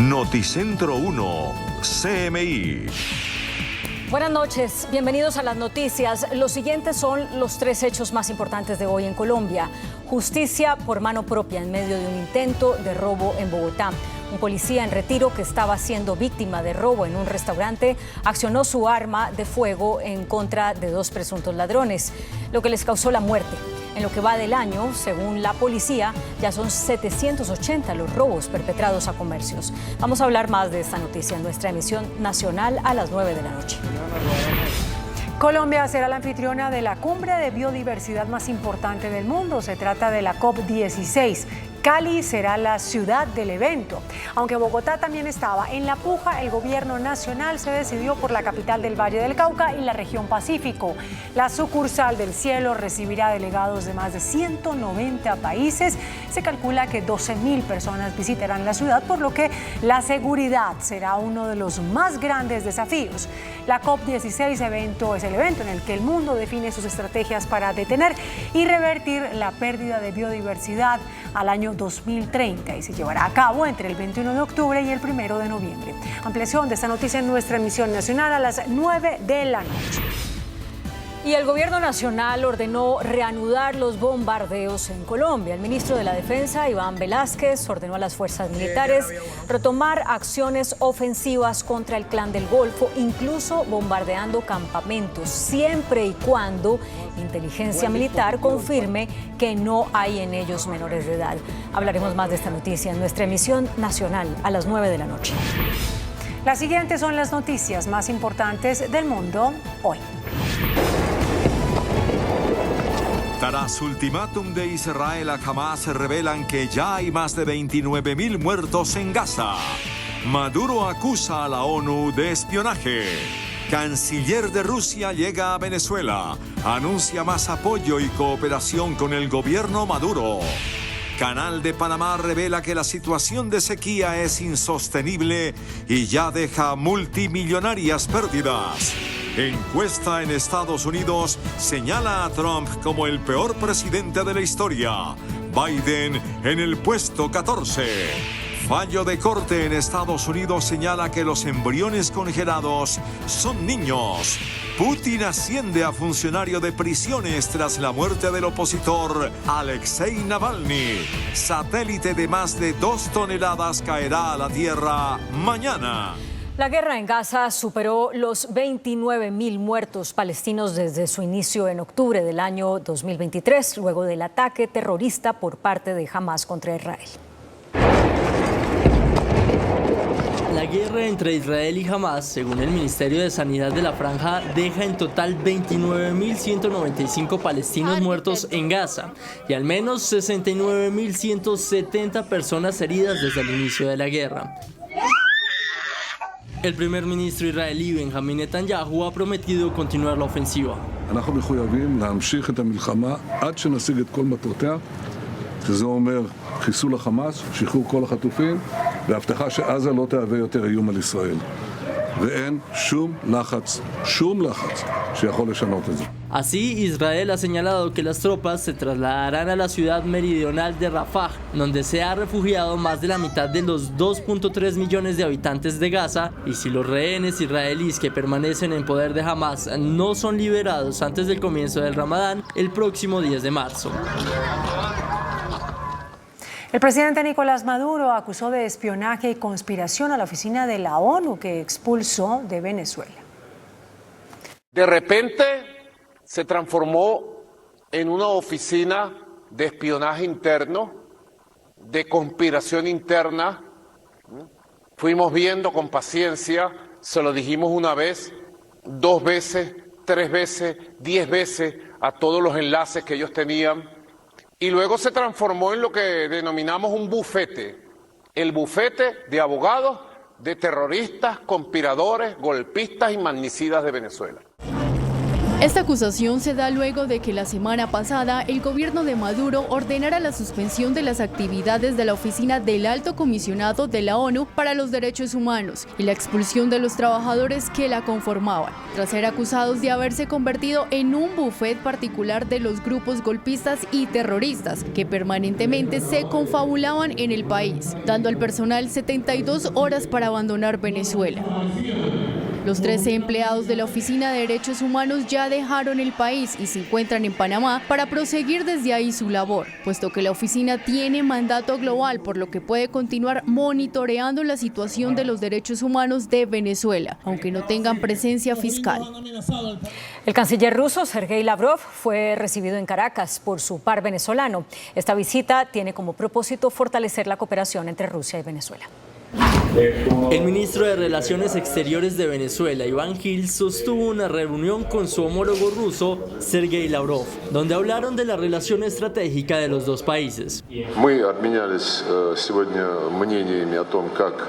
Noticentro 1, CMI. Buenas noches, bienvenidos a las noticias. Los siguientes son los 3 hechos más importantes de hoy en Colombia. Justicia por mano propia en medio de un intento de robo en Bogotá. Un policía en retiro que estaba siendo víctima de robo en un restaurante accionó su arma de fuego en contra de 2 presuntos ladrones, lo que les causó la muerte. En lo que va del año, según la policía, ya son 780 los robos perpetrados a comercios. Vamos a hablar más de esta noticia en nuestra emisión nacional a las 9 de la noche. Colombia será la anfitriona de la cumbre de biodiversidad más importante del mundo. Se trata de la COP16. Cali será la ciudad del evento. Aunque Bogotá también estaba en la puja, el gobierno nacional se decidió por la capital del Valle del Cauca y la región Pacífico. La sucursal del Cielo recibirá delegados de más de 190 países. Se calcula que 12.000 personas visitarán la ciudad, por lo que la seguridad será uno de los más grandes desafíos. La COP16 evento es el evento en el que el mundo define sus estrategias para detener y revertir la pérdida de biodiversidad al año 2030 y se llevará a cabo entre el 21 de octubre y el 1 de noviembre. Ampliación de esta noticia en nuestra emisión nacional a las 9 de la noche. Y el gobierno nacional ordenó reanudar los bombardeos en Colombia. El ministro de la Defensa, Iván Velásquez, ordenó a las fuerzas militares retomar acciones ofensivas contra el Clan del Golfo, incluso bombardeando campamentos, siempre y cuando inteligencia militar confirme que no hay en ellos menores de edad. Hablaremos más de esta noticia en nuestra emisión nacional a las 9 de la noche. Las siguientes son las noticias más importantes del mundo hoy. Tras ultimátum de Israel a Hamas revelan que ya hay más de 29.000 muertos en Gaza. Maduro acusa a la ONU de espionaje. Canciller de Rusia llega a Venezuela. Anuncia más apoyo y cooperación con el gobierno Maduro. Canal de Panamá revela que la situación de sequía es insostenible y ya deja multimillonarias pérdidas. Encuesta en Estados Unidos señala a Trump como el peor presidente de la historia. Biden en el puesto 14. Fallo de corte en Estados Unidos señala que los embriones congelados son niños. Putin asciende a funcionario de prisiones tras la muerte del opositor Alexei Navalny. Satélite de más de 2 toneladas caerá a la Tierra mañana. La guerra en Gaza superó los 29.000 muertos palestinos desde su inicio en octubre del año 2023, luego del ataque terrorista por parte de Hamas contra Israel. La guerra entre Israel y Hamas, según el Ministerio de Sanidad de la Franja, deja en total 29.195 palestinos muertos en Gaza y al menos 69.170 personas heridas desde el inicio de la guerra. El primer ministro israelí Benjamin Netanyahu ha prometido continuar la ofensiva. אנחנו מחויבים להמשיך את המלחמה עד שנשיג את כל מטרותיה, שזה אומר חיסול החמאס, שחרור כל החטופים, והבטחה שעזה לא תהווה יותר איום על ישראל. ואין שום לחץ שיכול לשנות את זה. Así, Israel ha señalado que las tropas se trasladarán a la ciudad meridional de Rafah, donde se ha refugiado más de la mitad de los 2.3 millones de habitantes de Gaza, y si los rehenes israelíes que permanecen en poder de Hamas no son liberados antes del comienzo del Ramadán, el próximo 10 de marzo. El presidente Nicolás Maduro acusó de espionaje y conspiración a la oficina de la ONU que expulsó de Venezuela. De repente se transformó en una oficina de espionaje interno, de conspiración interna. Fuimos viendo con paciencia, se lo dijimos una vez, 2 veces, 3 veces, 10 veces a todos los enlaces que ellos tenían. Y luego se transformó en lo que denominamos un bufete, el bufete de abogados de terroristas, conspiradores, golpistas y magnicidas de Venezuela. Esta acusación se da luego de que la semana pasada el gobierno de Maduro ordenara la suspensión de las actividades de la oficina del Alto Comisionado de la ONU para los Derechos Humanos y la expulsión de los trabajadores que la conformaban, tras ser acusados de haberse convertido en un bufet particular de los grupos golpistas y terroristas que permanentemente se confabulaban en el país, dando al personal 72 horas para abandonar Venezuela. Los 13 empleados de la Oficina de Derechos Humanos ya dejaron el país y se encuentran en Panamá para proseguir desde ahí su labor, puesto que la oficina tiene mandato global, por lo que puede continuar monitoreando la situación de los derechos humanos de Venezuela, aunque no tengan presencia fiscal. El canciller ruso Sergei Lavrov fue recibido en Caracas por su par venezolano. Esta visita tiene como propósito fortalecer la cooperación entre Rusia y Venezuela. El ministro de Relaciones Exteriores de Venezuela, Iván Gil, sostuvo una reunión con su homólogo ruso, Sergei Lavrov, donde hablaron de la relación estratégica de los dos países. Мы обменялись сегодня мнениями о том, как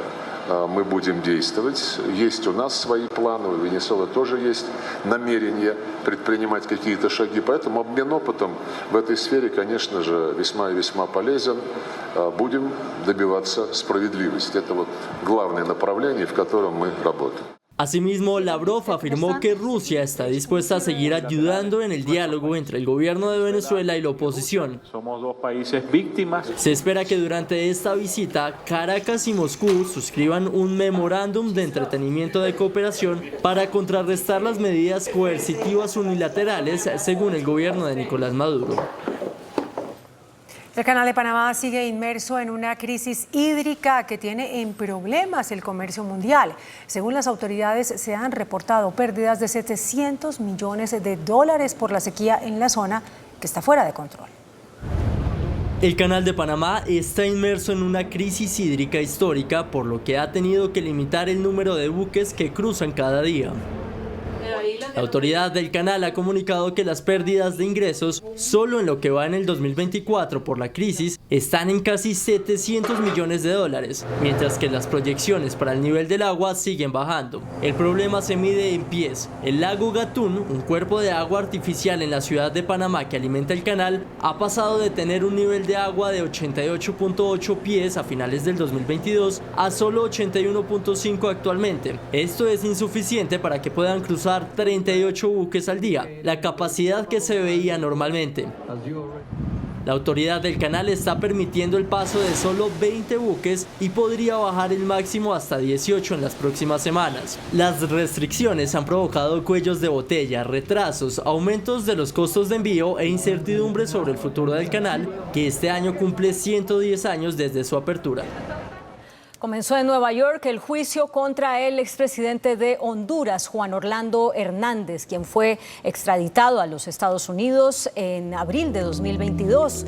мы будем действовать. Есть у нас свои планы, у Венесуэлы тоже есть намерение предпринимать какие-то шаги. Поэтому обмен опытом в этой сфере, конечно же, весьма и весьма полезен. Будем добиваться справедливости. Это вот главное направление, в котором мы работаем. Asimismo, Lavrov afirmó que Rusia está dispuesta a seguir ayudando en el diálogo entre el gobierno de Venezuela y la oposición. Somos dos países víctimas. Se espera que durante esta visita, Caracas y Moscú suscriban un memorándum de entretenimiento de cooperación para contrarrestar las medidas coercitivas unilaterales, según el gobierno de Nicolás Maduro. El Canal de Panamá sigue inmerso en una crisis hídrica que tiene en problemas el comercio mundial. Según las autoridades, se han reportado pérdidas de $700 millones por la sequía en la zona, que está fuera de control. El Canal de Panamá está inmerso en una crisis hídrica histórica, por lo que ha tenido que limitar el número de buques que cruzan cada día. La autoridad del canal ha comunicado que las pérdidas de ingresos solo en lo que va en el 2024 por la crisis están en casi $700 millones, mientras que las proyecciones para el nivel del agua siguen bajando. El problema se mide en pies. El lago Gatún, un cuerpo de agua artificial en la ciudad de Panamá que alimenta el canal, ha pasado de tener un nivel de agua de 88.8 pies a finales del 2022 a solo 81.5 actualmente. Esto es insuficiente para que puedan cruzar 38 buques al día, la capacidad que se veía normalmente. La autoridad del canal está permitiendo el paso de solo 20 buques y podría bajar el máximo hasta 18 en las próximas semanas. Las restricciones han provocado cuellos de botella, retrasos, aumentos de los costos de envío e incertidumbre sobre el futuro del canal, que este año cumple 110 años desde su apertura. Comenzó en Nueva York el juicio contra el expresidente de Honduras, Juan Orlando Hernández, quien fue extraditado a los Estados Unidos en abril de 2022.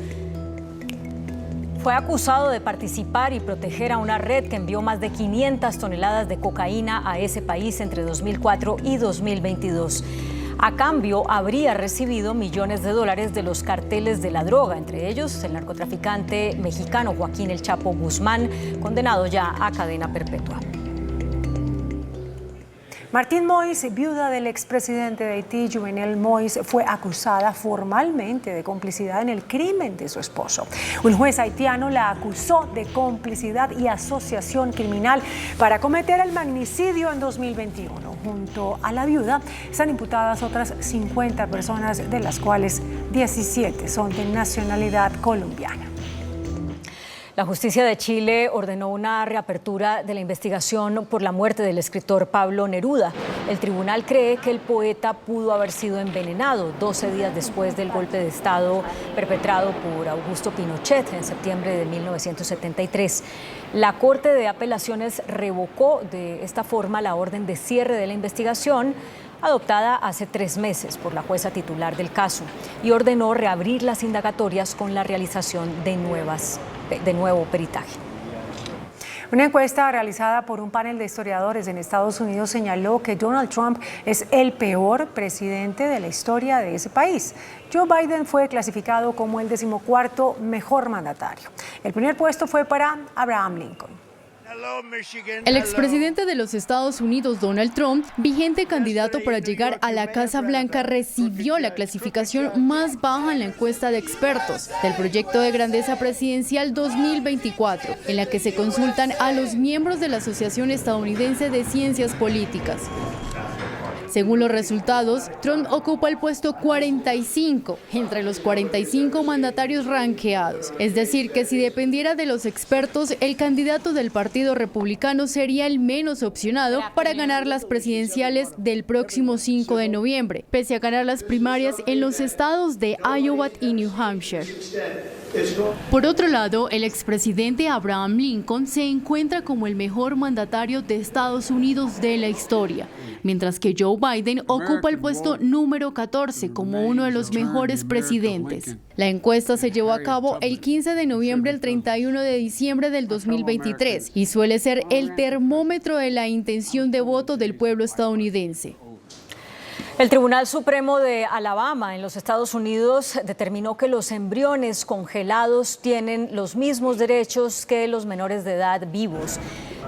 Fue acusado de participar y proteger a una red que envió más de 500 toneladas de cocaína a ese país entre 2004 y 2022. A cambio, habría recibido millones de dólares de los carteles de la droga, entre ellos el narcotraficante mexicano Joaquín El Chapo Guzmán, condenado ya a cadena perpetua. Martín Moïse, viuda del expresidente de Haití, Jovenel Moïse, fue acusada formalmente de complicidad en el crimen de su esposo. Un juez haitiano la acusó de complicidad y asociación criminal para cometer el magnicidio en 2021. Junto a la viuda están imputadas otras 50 personas, de las cuales 17 son de nacionalidad colombiana. La justicia de Chile ordenó una reapertura de la investigación por la muerte del escritor Pablo Neruda. El tribunal cree que el poeta pudo haber sido envenenado 12 días después del golpe de Estado perpetrado por Augusto Pinochet en septiembre de 1973. La Corte de Apelaciones revocó de esta forma la orden de cierre de la investigación adoptada hace 3 meses por la jueza titular del caso y ordenó reabrir las indagatorias con la realización de nuevo peritaje. Una encuesta realizada por un panel de historiadores en Estados Unidos señaló que Donald Trump es el peor presidente de la historia de ese país. Joe Biden fue clasificado como el 14º mejor mandatario. El primer puesto fue para Abraham Lincoln. El expresidente de los Estados Unidos, Donald Trump, vigente candidato para llegar a la Casa Blanca, recibió la clasificación más baja en la encuesta de expertos del proyecto de grandeza presidencial 2024, en la que se consultan a los miembros de la Asociación Estadounidense de Ciencias Políticas. Según los resultados, Trump ocupa el puesto 45 entre los 45 mandatarios ranqueados. Es decir, que si dependiera de los expertos, el candidato del Partido Republicano sería el menos opcionado para ganar las presidenciales del próximo 5 de noviembre, pese a ganar las primarias en los estados de Iowa y New Hampshire. Por otro lado, el expresidente Abraham Lincoln se encuentra como el mejor mandatario de Estados Unidos de la historia, mientras que Joe Biden ocupa el puesto número 14 como uno de los mejores presidentes. La encuesta se llevó a cabo el 15 de noviembre al 31 de diciembre del 2023 y suele ser el termómetro de la intención de voto del pueblo estadounidense. El Tribunal Supremo de Alabama en los Estados Unidos determinó que los embriones congelados tienen los mismos derechos que los menores de edad vivos.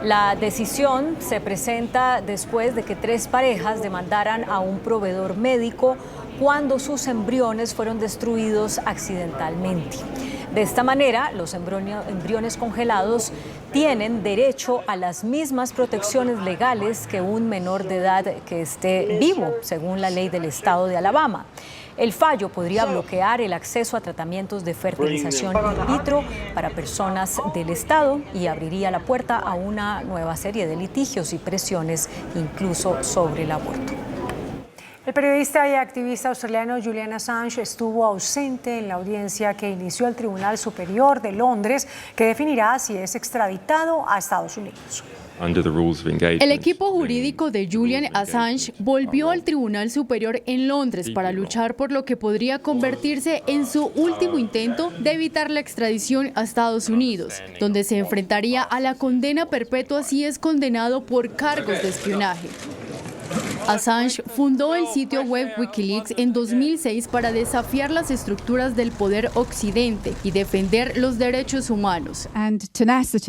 La decisión se presenta después de que 3 parejas demandaran a un proveedor médico cuando sus embriones fueron destruidos accidentalmente. De esta manera, los embriones congelados tienen derecho a las mismas protecciones legales que un menor de edad que esté vivo, según la ley del estado de Alabama. El fallo podría bloquear el acceso a tratamientos de fertilización in vitro para personas del estado y abriría la puerta a una nueva serie de litigios y presiones, incluso sobre el aborto. El periodista y activista australiano Julian Assange estuvo ausente en la audiencia que inició el Tribunal Superior de Londres, que definirá si es extraditado a Estados Unidos. El equipo jurídico de Julian Assange volvió al Tribunal Superior en Londres para luchar por lo que podría convertirse en su último intento de evitar la extradición a Estados Unidos, donde se enfrentaría a la condena perpetua si es condenado por cargos de espionaje. Assange fundó el sitio web Wikileaks en 2006 para desafiar las estructuras del poder occidente y defender los derechos humanos.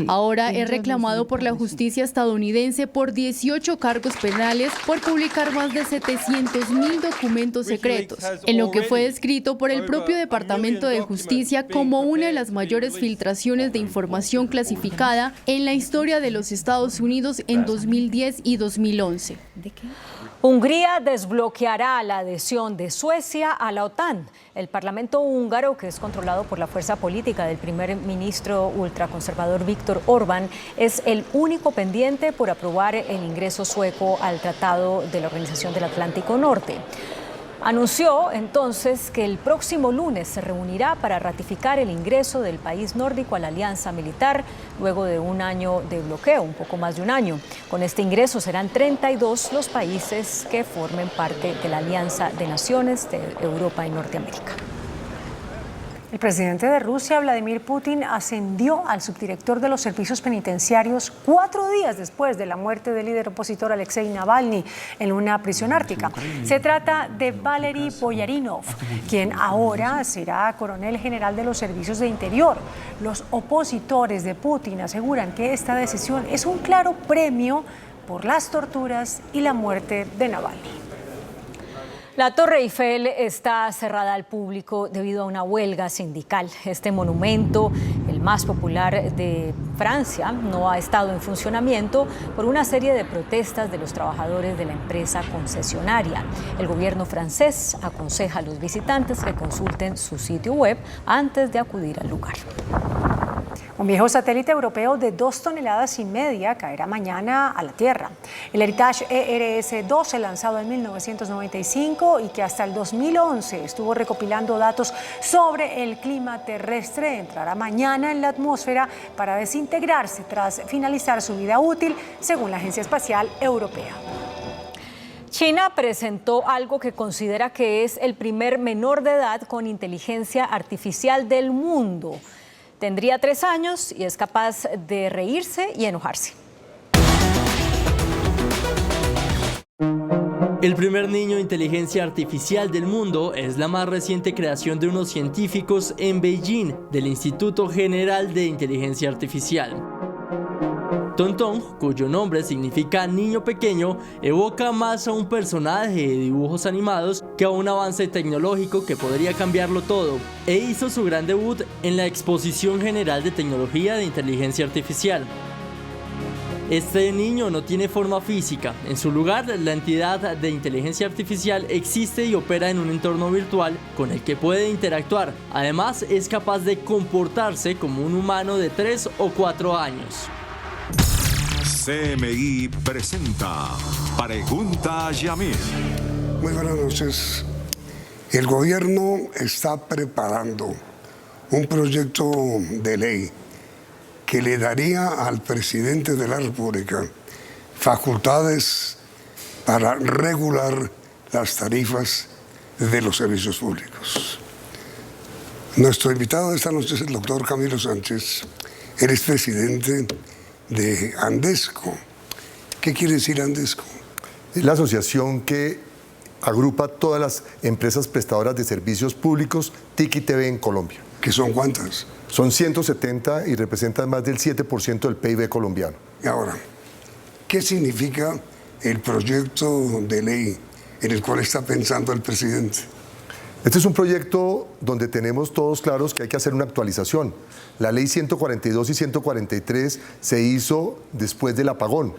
Ahora es reclamado por la justicia estadounidense por 18 cargos penales por publicar más de 700.000 documentos secretos, en lo que fue descrito por el propio Departamento de Justicia como una de las mayores filtraciones de información clasificada en la historia de los Estados Unidos en 2010 y 2011. Hungría desbloqueará la adhesión de Suecia a la OTAN. El Parlamento húngaro, que es controlado por la fuerza política del primer ministro ultraconservador Viktor Orbán, es el único pendiente por aprobar el ingreso sueco al Tratado de la Organización del Atlántico Norte. Anunció entonces que el próximo lunes se reunirá para ratificar el ingreso del país nórdico a la alianza militar luego de un año de bloqueo, un poco más de un año. Con este ingreso serán 32 los países que formen parte de la Alianza de Naciones de Europa y Norteamérica. El presidente de Rusia, Vladimir Putin, ascendió al subdirector de los servicios penitenciarios 4 días después de la muerte del líder opositor Alexei Navalny en una prisión ártica. Se trata de Valery Boyarinov, quien ahora será coronel general de los servicios de interior. Los opositores de Putin aseguran que esta decisión es un claro premio por las torturas y la muerte de Navalny. La Torre Eiffel está cerrada al público debido a una huelga sindical. Este monumento, el más popular de Francia, no ha estado en funcionamiento por una serie de protestas de los trabajadores de la empresa concesionaria. El gobierno francés aconseja a los visitantes que consulten su sitio web antes de acudir al lugar. Un viejo satélite europeo de 2,5 toneladas caerá mañana a la Tierra. El Heritage ERS-12, lanzado en 1995 y que hasta el 2011 estuvo recopilando datos sobre el clima terrestre, entrará mañana en la atmósfera para desintegrarse tras finalizar su vida útil, según la Agencia Espacial Europea. China presentó algo que considera que es el primer menor de edad con inteligencia artificial del mundo. Tendría 3 años y es capaz de reírse y enojarse. El primer niño de inteligencia artificial del mundo es la más reciente creación de unos científicos en Beijing del Instituto General de Inteligencia Artificial. Tontón, cuyo nombre significa niño pequeño, evoca más a un personaje de dibujos animados que a un avance tecnológico que podría cambiarlo todo, e hizo su gran debut en la Exposición General de Tecnología de Inteligencia Artificial. Este niño no tiene forma física. En su lugar, la entidad de inteligencia artificial existe y opera en un entorno virtual con el que puede interactuar. Además, es capaz de comportarse como un humano de 3 o 4 años. CMI presenta Pregunta a Yamil. Muy buenas noches. El gobierno está preparando un proyecto de ley que le daría al presidente de la República facultades para regular las tarifas de los servicios públicos. Nuestro invitado de esta noche es el doctor Camilo Sánchez. Él es presidente de Andesco. ¿Qué quiere decir Andesco? Es la asociación que agrupa todas las empresas prestadoras de servicios públicos TIC y TV en Colombia. ¿Qué son cuántas? Son 170 y representan más del 7% del PIB colombiano. Y ahora, ¿qué significa el proyecto de ley en el cual está pensando el presidente? Este es un proyecto donde tenemos todos claros que hay que hacer una actualización. La ley 142 y 143 se hizo después del apagón.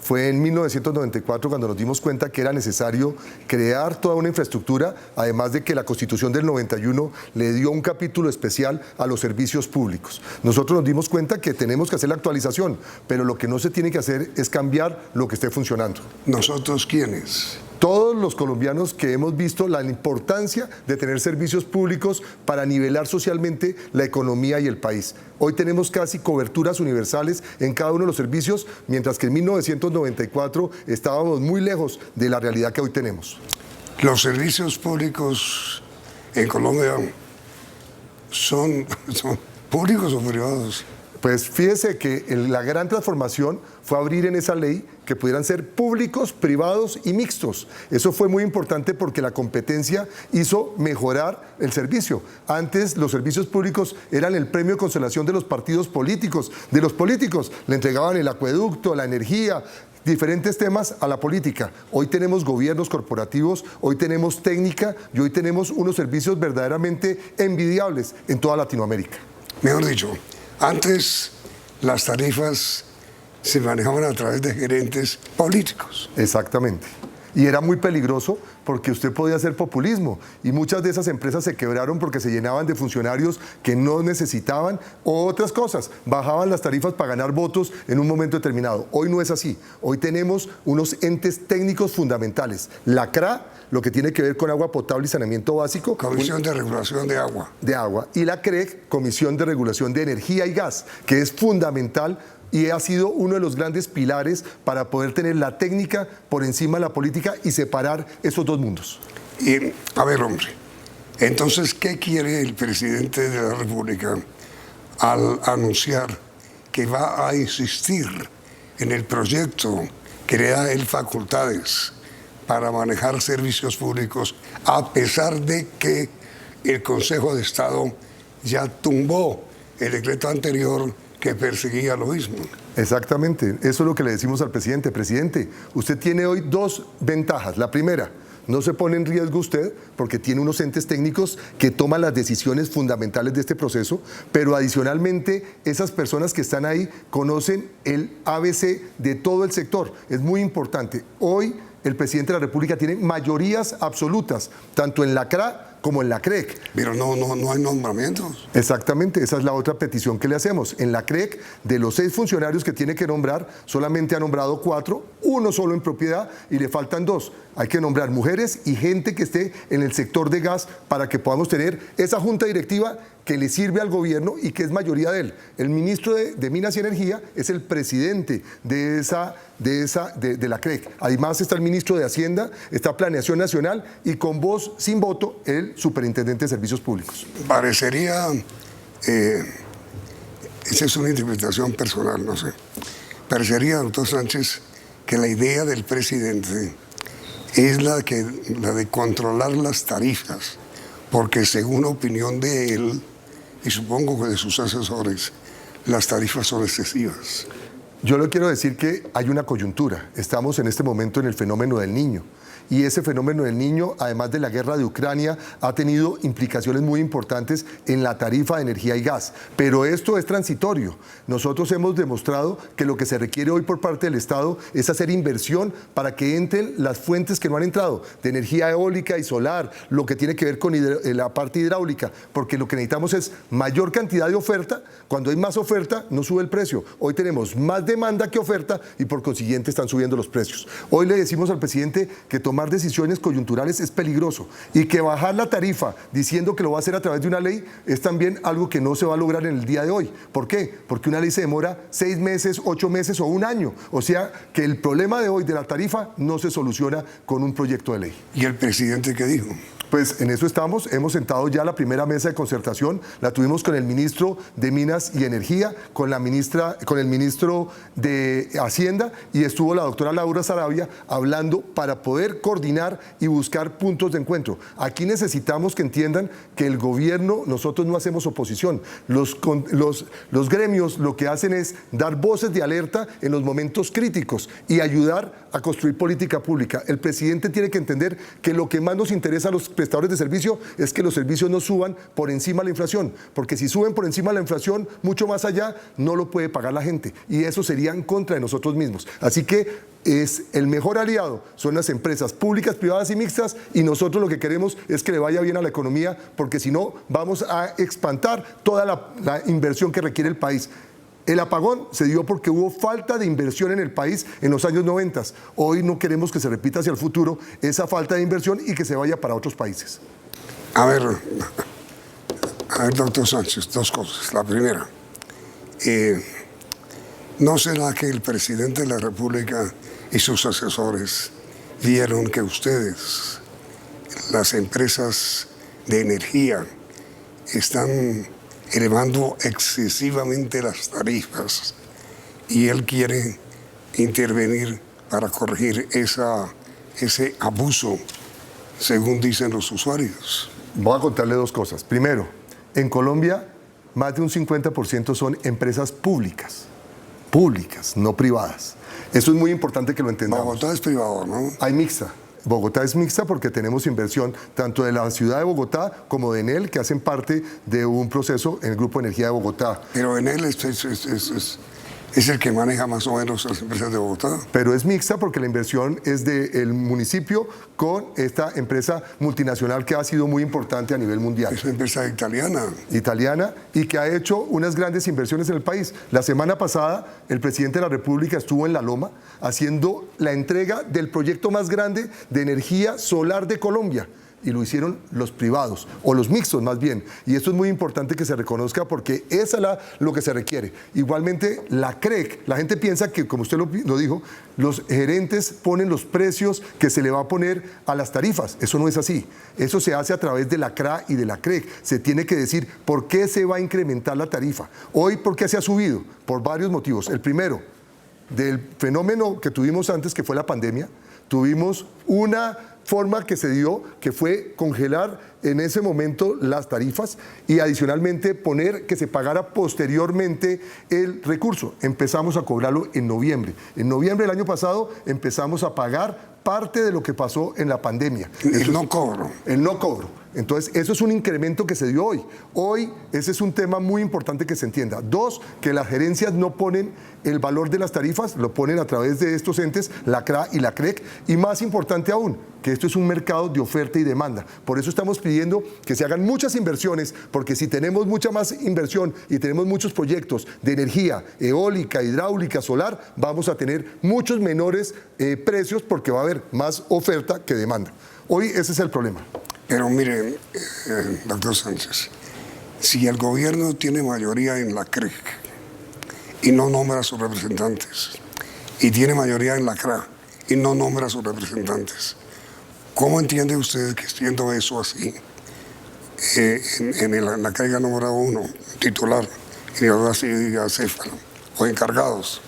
Fue en 1994 cuando nos dimos cuenta que era necesario crear toda una infraestructura, además de que la Constitución del 91 le dio un capítulo especial a los servicios públicos. Nosotros nos dimos cuenta que tenemos que hacer la actualización, pero lo que no se tiene que hacer es cambiar lo que esté funcionando. ¿Nosotros quiénes? Todos los colombianos que hemos visto la importancia de tener servicios públicos para nivelar socialmente la economía y el país. Hoy tenemos casi coberturas universales en cada uno de los servicios, mientras que en 1994 estábamos muy lejos de la realidad que hoy tenemos. ¿Los servicios públicos en Colombia son públicos o privados? Pues fíjese que la gran transformación fue abrir en esa ley que pudieran ser públicos, privados y mixtos. Eso fue muy importante porque la competencia hizo mejorar el servicio. Antes los servicios públicos eran el premio de consolación de los partidos políticos, de los políticos. Le entregaban el acueducto, la energía, diferentes temas a la política. Hoy tenemos gobiernos corporativos, hoy tenemos técnica y hoy tenemos unos servicios verdaderamente envidiables en toda Latinoamérica. Mejor dicho, antes las tarifas se manejaban a través de gerentes políticos. Exactamente. Y era muy peligroso porque usted podía hacer populismo y muchas de esas empresas se quebraron porque se llenaban de funcionarios que no necesitaban o otras cosas. Bajaban las tarifas para ganar votos en un momento determinado. Hoy no es así. Hoy tenemos unos entes técnicos fundamentales. La CRA, lo que tiene que ver con agua potable y saneamiento básico. Comisión de Regulación de Agua. De agua. Y la CREG, Comisión de Regulación de Energía y Gas, que es fundamental y ha sido uno de los grandes pilares para poder tener la técnica por encima de la política y separar esos dos mundos. Y, a ver, hombre, entonces, ¿qué quiere el presidente de la República al anunciar que va a insistir en el proyecto que le da él facultades para manejar servicios públicos, a pesar de que el Consejo de Estado ya tumbó el decreto anterior que perseguía lo mismo? Exactamente, eso es lo que le decimos al presidente. Presidente, usted tiene hoy dos ventajas. La primera, no se pone en riesgo usted porque tiene unos entes técnicos que toman las decisiones fundamentales de este proceso, pero adicionalmente esas personas que están ahí conocen el ABC de todo el sector. Es muy importante. Hoy el presidente de la República tiene mayorías absolutas, tanto en la CRA como en la CREG. Pero no hay nombramientos. Exactamente, esa es la otra petición que le hacemos. En la CREG, de los 6 funcionarios que tiene que nombrar, solamente ha nombrado 4, uno solo en propiedad y le faltan 2. Hay que nombrar mujeres y gente que esté en el sector de gas para que podamos tener esa junta directiva que le sirve al gobierno y que es mayoría de él. El ministro de Minas y Energía es el presidente de la CREG. Además está el ministro de Hacienda, está Planeación Nacional y con voz sin voto el superintendente de Servicios Públicos. Parecería, esa es una interpretación personal, no sé, parecería, doctor Sánchez, que la idea del presidente es la de controlar las tarifas, porque según opinión de él, y supongo que de sus asesores, las tarifas son excesivas. Yo le quiero decir que hay una coyuntura. Estamos en este momento en el fenómeno del Niño. Y ese fenómeno del Niño, además de la guerra de Ucrania, ha tenido implicaciones muy importantes en la tarifa de energía y gas. Pero esto es transitorio. Nosotros hemos demostrado que lo que se requiere hoy por parte del Estado es hacer inversión para que entren las fuentes que no han entrado, de energía eólica y solar, lo que tiene que ver con la parte hidráulica, porque lo que necesitamos es mayor cantidad de oferta. Cuando hay más oferta, no sube el precio. Hoy tenemos más demanda que oferta y por consiguiente están subiendo los precios. Hoy le decimos al presidente que tomar decisiones coyunturales es peligroso y que bajar la tarifa diciendo que lo va a hacer a través de una ley es también algo que no se va a lograr en el día de hoy. ¿Por qué? Porque una ley se demora 6 meses, 8 meses o un año. O sea que el problema de hoy de la tarifa no se soluciona con un proyecto de ley. ¿Y el presidente qué dijo? Pues en eso estamos, hemos sentado ya la primera mesa de concertación, la tuvimos con el ministro de Minas y Energía, con el ministro de Hacienda y estuvo la doctora Laura Sarabia hablando para poder coordinar y buscar puntos de encuentro. Aquí necesitamos que entiendan que el gobierno, nosotros no hacemos oposición, los gremios lo que hacen es dar voces de alerta en los momentos críticos y ayudar a construir política pública. El presidente tiene que entender que lo que más nos interesa a los prestadores de servicio es que los servicios no suban por encima de la inflación, porque si suben por encima de la inflación, mucho más allá, no lo puede pagar la gente y eso sería en contra de nosotros mismos. Así que es el mejor aliado, son las empresas públicas, privadas y mixtas y nosotros lo que queremos es que le vaya bien a la economía, porque si no vamos a espantar toda la inversión que requiere el país. El apagón se dio porque hubo falta de inversión en el país en los años 90. Hoy no queremos que se repita hacia el futuro esa falta de inversión y que se vaya para otros países. A ver, doctor Sánchez, dos cosas. La primera, ¿no será que el presidente de la República y sus asesores vieron que ustedes, las empresas de energía, están elevando excesivamente las tarifas y él quiere intervenir para corregir ese abuso, según dicen los usuarios? Voy a contarle dos cosas. Primero, en Colombia más de un 50% son empresas públicas, no privadas. Eso es muy importante que lo entendamos. Bogotá es privado, ¿no? Hay mixta. Bogotá es mixta porque tenemos inversión tanto de la ciudad de Bogotá como de Enel, que hacen parte de un proceso en el Grupo de Energía de Bogotá. Pero Enel es el que maneja más o menos las empresas de Bogotá. Pero es mixta porque la inversión es del municipio con esta empresa multinacional que ha sido muy importante a nivel mundial. Es una empresa italiana. Italiana y que ha hecho unas grandes inversiones en el país. La semana pasada el presidente de la República estuvo en La Loma haciendo la entrega del proyecto más grande de energía solar de Colombia. Y lo hicieron los privados, o los mixtos más bien. Y esto es muy importante que se reconozca porque es lo que se requiere. Igualmente, la CREC, la gente piensa que, como usted lo dijo, los gerentes ponen los precios que se le va a poner a las tarifas. Eso no es así. Eso se hace a través de la CRA y de la CREC. Se tiene que decir por qué se va a incrementar la tarifa. Hoy, ¿por qué se ha subido? Por varios motivos. El primero, del fenómeno que tuvimos antes, que fue la pandemia, tuvimos una forma que se dio, que fue congelar en ese momento las tarifas y adicionalmente poner que se pagara posteriormente el recurso. Empezamos a cobrarlo en noviembre. En noviembre del año pasado empezamos a pagar parte de lo que pasó en la pandemia. El no cobro. El no cobro. Entonces, eso es un incremento que se dio hoy. Hoy, ese es un tema muy importante que se entienda. Dos, que las gerencias no ponen el valor de las tarifas, lo ponen a través de estos entes, la CRA y la CREC. Y más importante aún, que esto es un mercado de oferta y demanda. Por eso estamos pidiendo que se hagan muchas inversiones, porque si tenemos mucha más inversión y tenemos muchos proyectos de energía eólica, hidráulica, solar, vamos a tener muchos menores precios porque va a haber más oferta que demanda. Hoy ese es el problema. Pero mire, doctor Sánchez, si el gobierno tiene mayoría en la CREC y no nombra a sus representantes, y tiene mayoría en la CRA y no nombra a sus representantes, ¿cómo entiende usted que siendo eso así, en la CREC número 1, titular, y ahora así diga acéfalo, o encargados,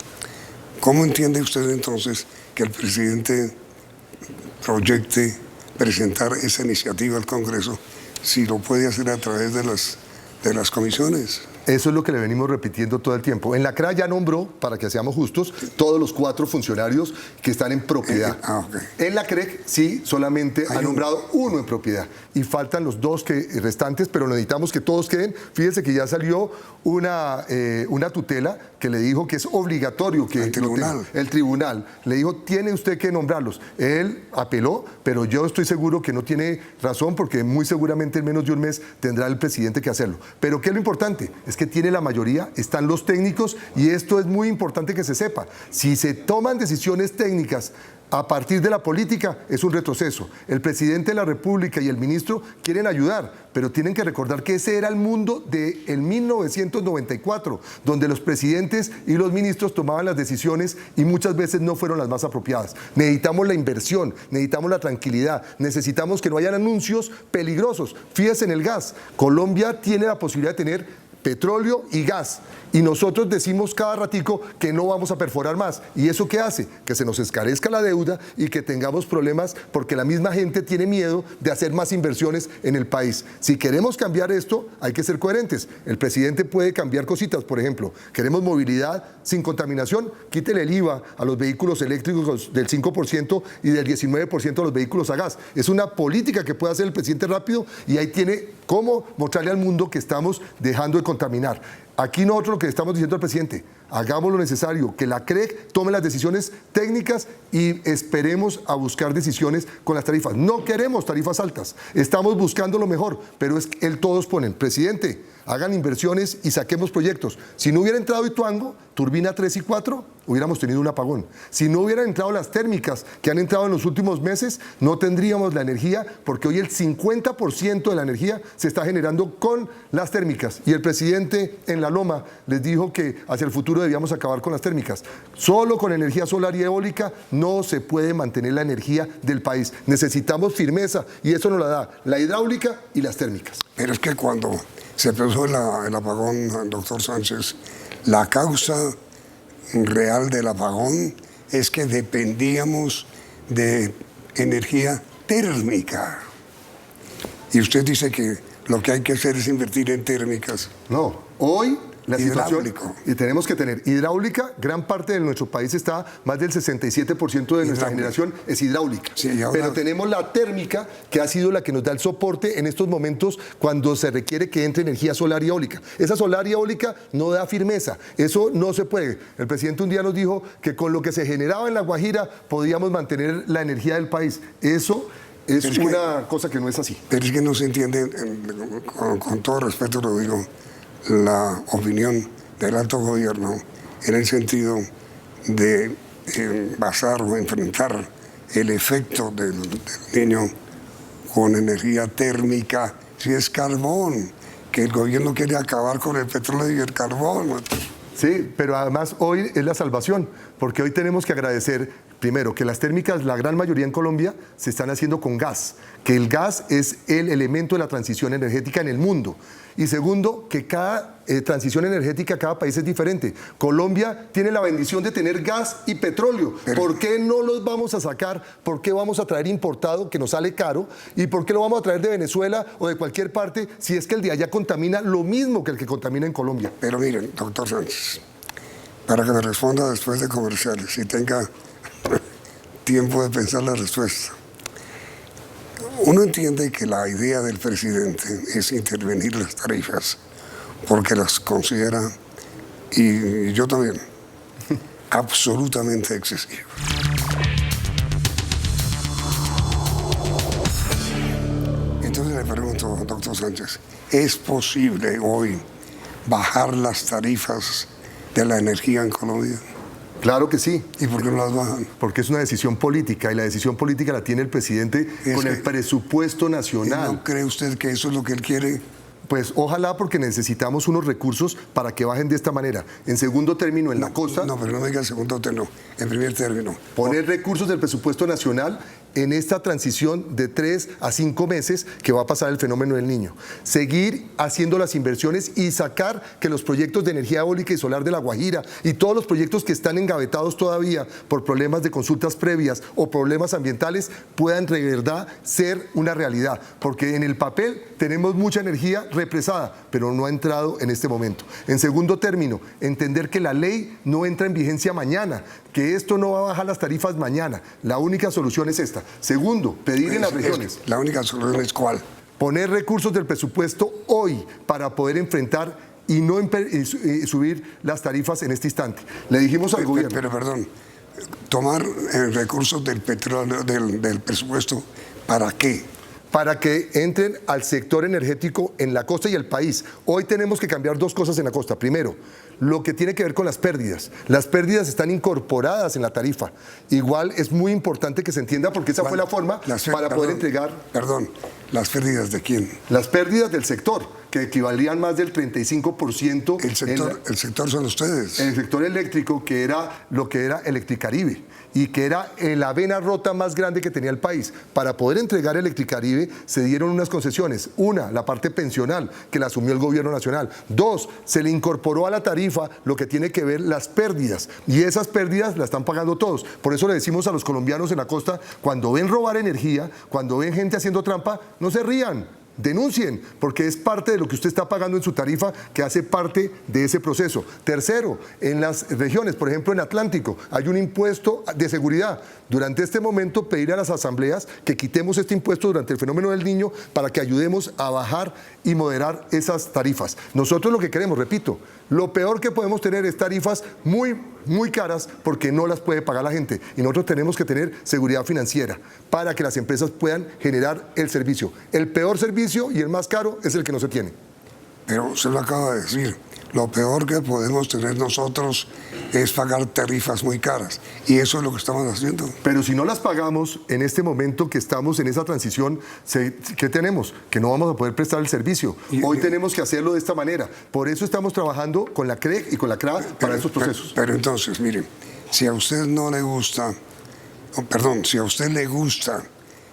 ¿cómo entiende usted entonces que el presidente proyecte presentar esa iniciativa al Congreso si lo puede hacer a través de las comisiones? Eso es lo que le venimos repitiendo todo el tiempo. En la CRA ya nombró, para que seamos justos, todos los 4 funcionarios que están en propiedad. En la CREC sí, solamente ha nombrado 1 en propiedad. Y faltan los 2 restantes, pero necesitamos que todos queden. Fíjense que ya salió una tutela que le dijo que es obligatorio que el tribunal le dijo, tiene usted que nombrarlos. Él apeló, pero yo estoy seguro que no tiene razón, porque muy seguramente en menos de un mes tendrá el presidente que hacerlo. Pero ¿qué es lo importante? Es que tiene la mayoría, están los técnicos, y esto es muy importante que se sepa. Si se toman decisiones técnicas a partir de la política, es un retroceso. El presidente de la República y el ministro quieren ayudar, pero tienen que recordar que ese era el mundo del 1994, donde los presidentes y los ministros tomaban las decisiones y muchas veces no fueron las más apropiadas. Necesitamos la inversión, necesitamos la tranquilidad, necesitamos que no hayan anuncios peligrosos. Fíjese en el gas. Colombia tiene la posibilidad de tener petróleo y gas, y nosotros decimos cada ratico que no vamos a perforar más. ¿Y eso qué hace? Que se nos escarezca la deuda y que tengamos problemas, porque la misma gente tiene miedo de hacer más inversiones en el país. Si queremos cambiar esto, hay que ser coherentes. El presidente puede cambiar cositas, por ejemplo, queremos movilidad sin contaminación, quítele el IVA a los vehículos eléctricos del 5% y del 19% a los vehículos a gas. Es una política que puede hacer el presidente rápido, y ahí tiene cómo mostrarle al mundo que estamos dejando de contaminar. Aquí nosotros lo que estamos diciendo al presidente, hagamos lo necesario, que la CREC tome las decisiones técnicas y esperemos a buscar decisiones con las tarifas. No queremos tarifas altas, estamos buscando lo mejor, pero es que todos ponen, presidente, hagan inversiones y saquemos proyectos. Si no hubiera entrado Ituango, turbina 3 y 4, hubiéramos tenido un apagón. Si no hubieran entrado las térmicas que han entrado en los últimos meses, no tendríamos la energía, porque hoy el 50% de la energía se está generando con las térmicas. Y el presidente en la Loma les dijo que hacia el futuro debíamos acabar con las térmicas. Solo con energía solar y eólica no se puede mantener la energía del país. Necesitamos firmeza, y eso nos la da la hidráulica y las térmicas. Pero es que cuando se produjo el apagón, doctor Sánchez, la causa real del apagón es que dependíamos de energía térmica. Y usted dice que lo que hay que hacer es invertir en térmicas. No, hoy la situación, Hidráulico. y tenemos que tener hidráulica. Gran parte de nuestro país está, más del 67% de nuestra generación es hidráulica. Sí, y ahora, pero tenemos la térmica, que ha sido la que nos da el soporte en estos momentos cuando se requiere que entre energía solar y eólica. Esa solar y eólica no da firmeza, eso no se puede. El presidente un día nos dijo que con lo que se generaba en La Guajira podíamos mantener la energía del país. Eso es una cosa que no es así. Pero es que no se entiende, con todo respeto lo digo, la opinión del alto gobierno en el sentido de basar o enfrentar el efecto del niño con energía térmica, si es carbón, que el gobierno quiere acabar con el petróleo y el carbón. Sí, pero además hoy es la salvación, porque hoy tenemos que agradecer, primero, que las térmicas, la gran mayoría en Colombia, se están haciendo con gas, que el gas es el elemento de la transición energética en el mundo. Y segundo, que cada transición energética, cada país es diferente. Colombia tiene la bendición de tener gas y petróleo. ¿Por qué no los vamos a sacar? ¿Por qué vamos a traer importado, que nos sale caro? ¿Y por qué lo vamos a traer de Venezuela o de cualquier parte si es que el de allá contamina lo mismo que el que contamina en Colombia? Pero miren, doctor Sánchez, para que me responda después de comerciales y tenga tiempo de pensar la respuesta. Uno entiende que la idea del presidente es intervenir las tarifas porque las considera, y yo también, absolutamente excesivas. Entonces le pregunto, doctor Sánchez, ¿es posible hoy bajar las tarifas de la energía en Colombia? Claro que sí. ¿Y por qué no las bajan? Porque es una decisión política, y la decisión política la tiene el presidente con el presupuesto nacional. ¿No cree usted que eso es lo que él quiere? Pues ojalá, porque necesitamos unos recursos para que bajen de esta manera. En segundo término, en la costa... No, pero no me diga el segundo término, en primer término. Poner recursos del presupuesto nacional en esta transición de 3 a 5 meses que va a pasar el fenómeno del Niño. Seguir haciendo las inversiones y sacar que los proyectos de energía eólica y solar de La Guajira y todos los proyectos que están engavetados todavía por problemas de consultas previas o problemas ambientales puedan de verdad ser una realidad. Porque en el papel tenemos mucha energía represada, pero no ha entrado en este momento. En segundo término, entender que la ley no entra en vigencia mañana, que esto no va a bajar las tarifas mañana. La única solución es esta. Segundo, pedir en las regiones. ¿La única solución es cuál? Poner recursos del presupuesto hoy para poder enfrentar y no subir las tarifas en este instante. Le dijimos al gobierno... Pero perdón, tomar recursos del petróleo, del presupuesto, ¿para qué? Para que entren al sector energético en la costa y el país. Hoy tenemos que cambiar 2 cosas en la costa. Primero, lo que tiene que ver con las pérdidas. Las pérdidas están incorporadas en la tarifa. Igual es muy importante que se entienda porque esa fue la forma para poder entregar... Perdón, ¿las pérdidas de quién? Las pérdidas del sector, que equivalían más del 35%. El sector son ustedes. El sector eléctrico, que era lo que era Electricaribe y que era la vena rota más grande que tenía el país. Para poder entregar Electricaribe se dieron unas concesiones. Una, la parte pensional, que la asumió el gobierno nacional. 2, se le incorporó a la tarifa lo que tiene que ver las pérdidas. Y esas pérdidas las están pagando todos. Por eso le decimos a los colombianos en la costa, cuando ven robar energía, cuando ven gente haciendo trampa, no se rían. Denuncien, porque es parte de lo que usted está pagando en su tarifa que hace parte de ese proceso. Tercero, en las regiones, por ejemplo en Atlántico, hay un impuesto de seguridad. Durante este momento pedir a las asambleas que quitemos este impuesto durante el fenómeno del Niño para que ayudemos a bajar y moderar esas tarifas. Nosotros lo que queremos, repito, lo peor que podemos tener es tarifas muy caras porque no las puede pagar la gente y nosotros tenemos que tener seguridad financiera para que las empresas puedan generar el servicio. El peor servicio y el más caro es el que no se tiene. Pero usted lo acaba de decir, lo peor que podemos tener nosotros es pagar tarifas muy caras y eso es lo que estamos haciendo. Pero si no las pagamos en este momento que estamos en esa transición, ¿qué tenemos? Que no vamos a poder prestar el servicio. Hoy tenemos que hacerlo de esta manera. Por eso estamos trabajando con la CREC y con la CRA para estos procesos. Pero entonces, miren, si a usted no le gusta, si a usted le gusta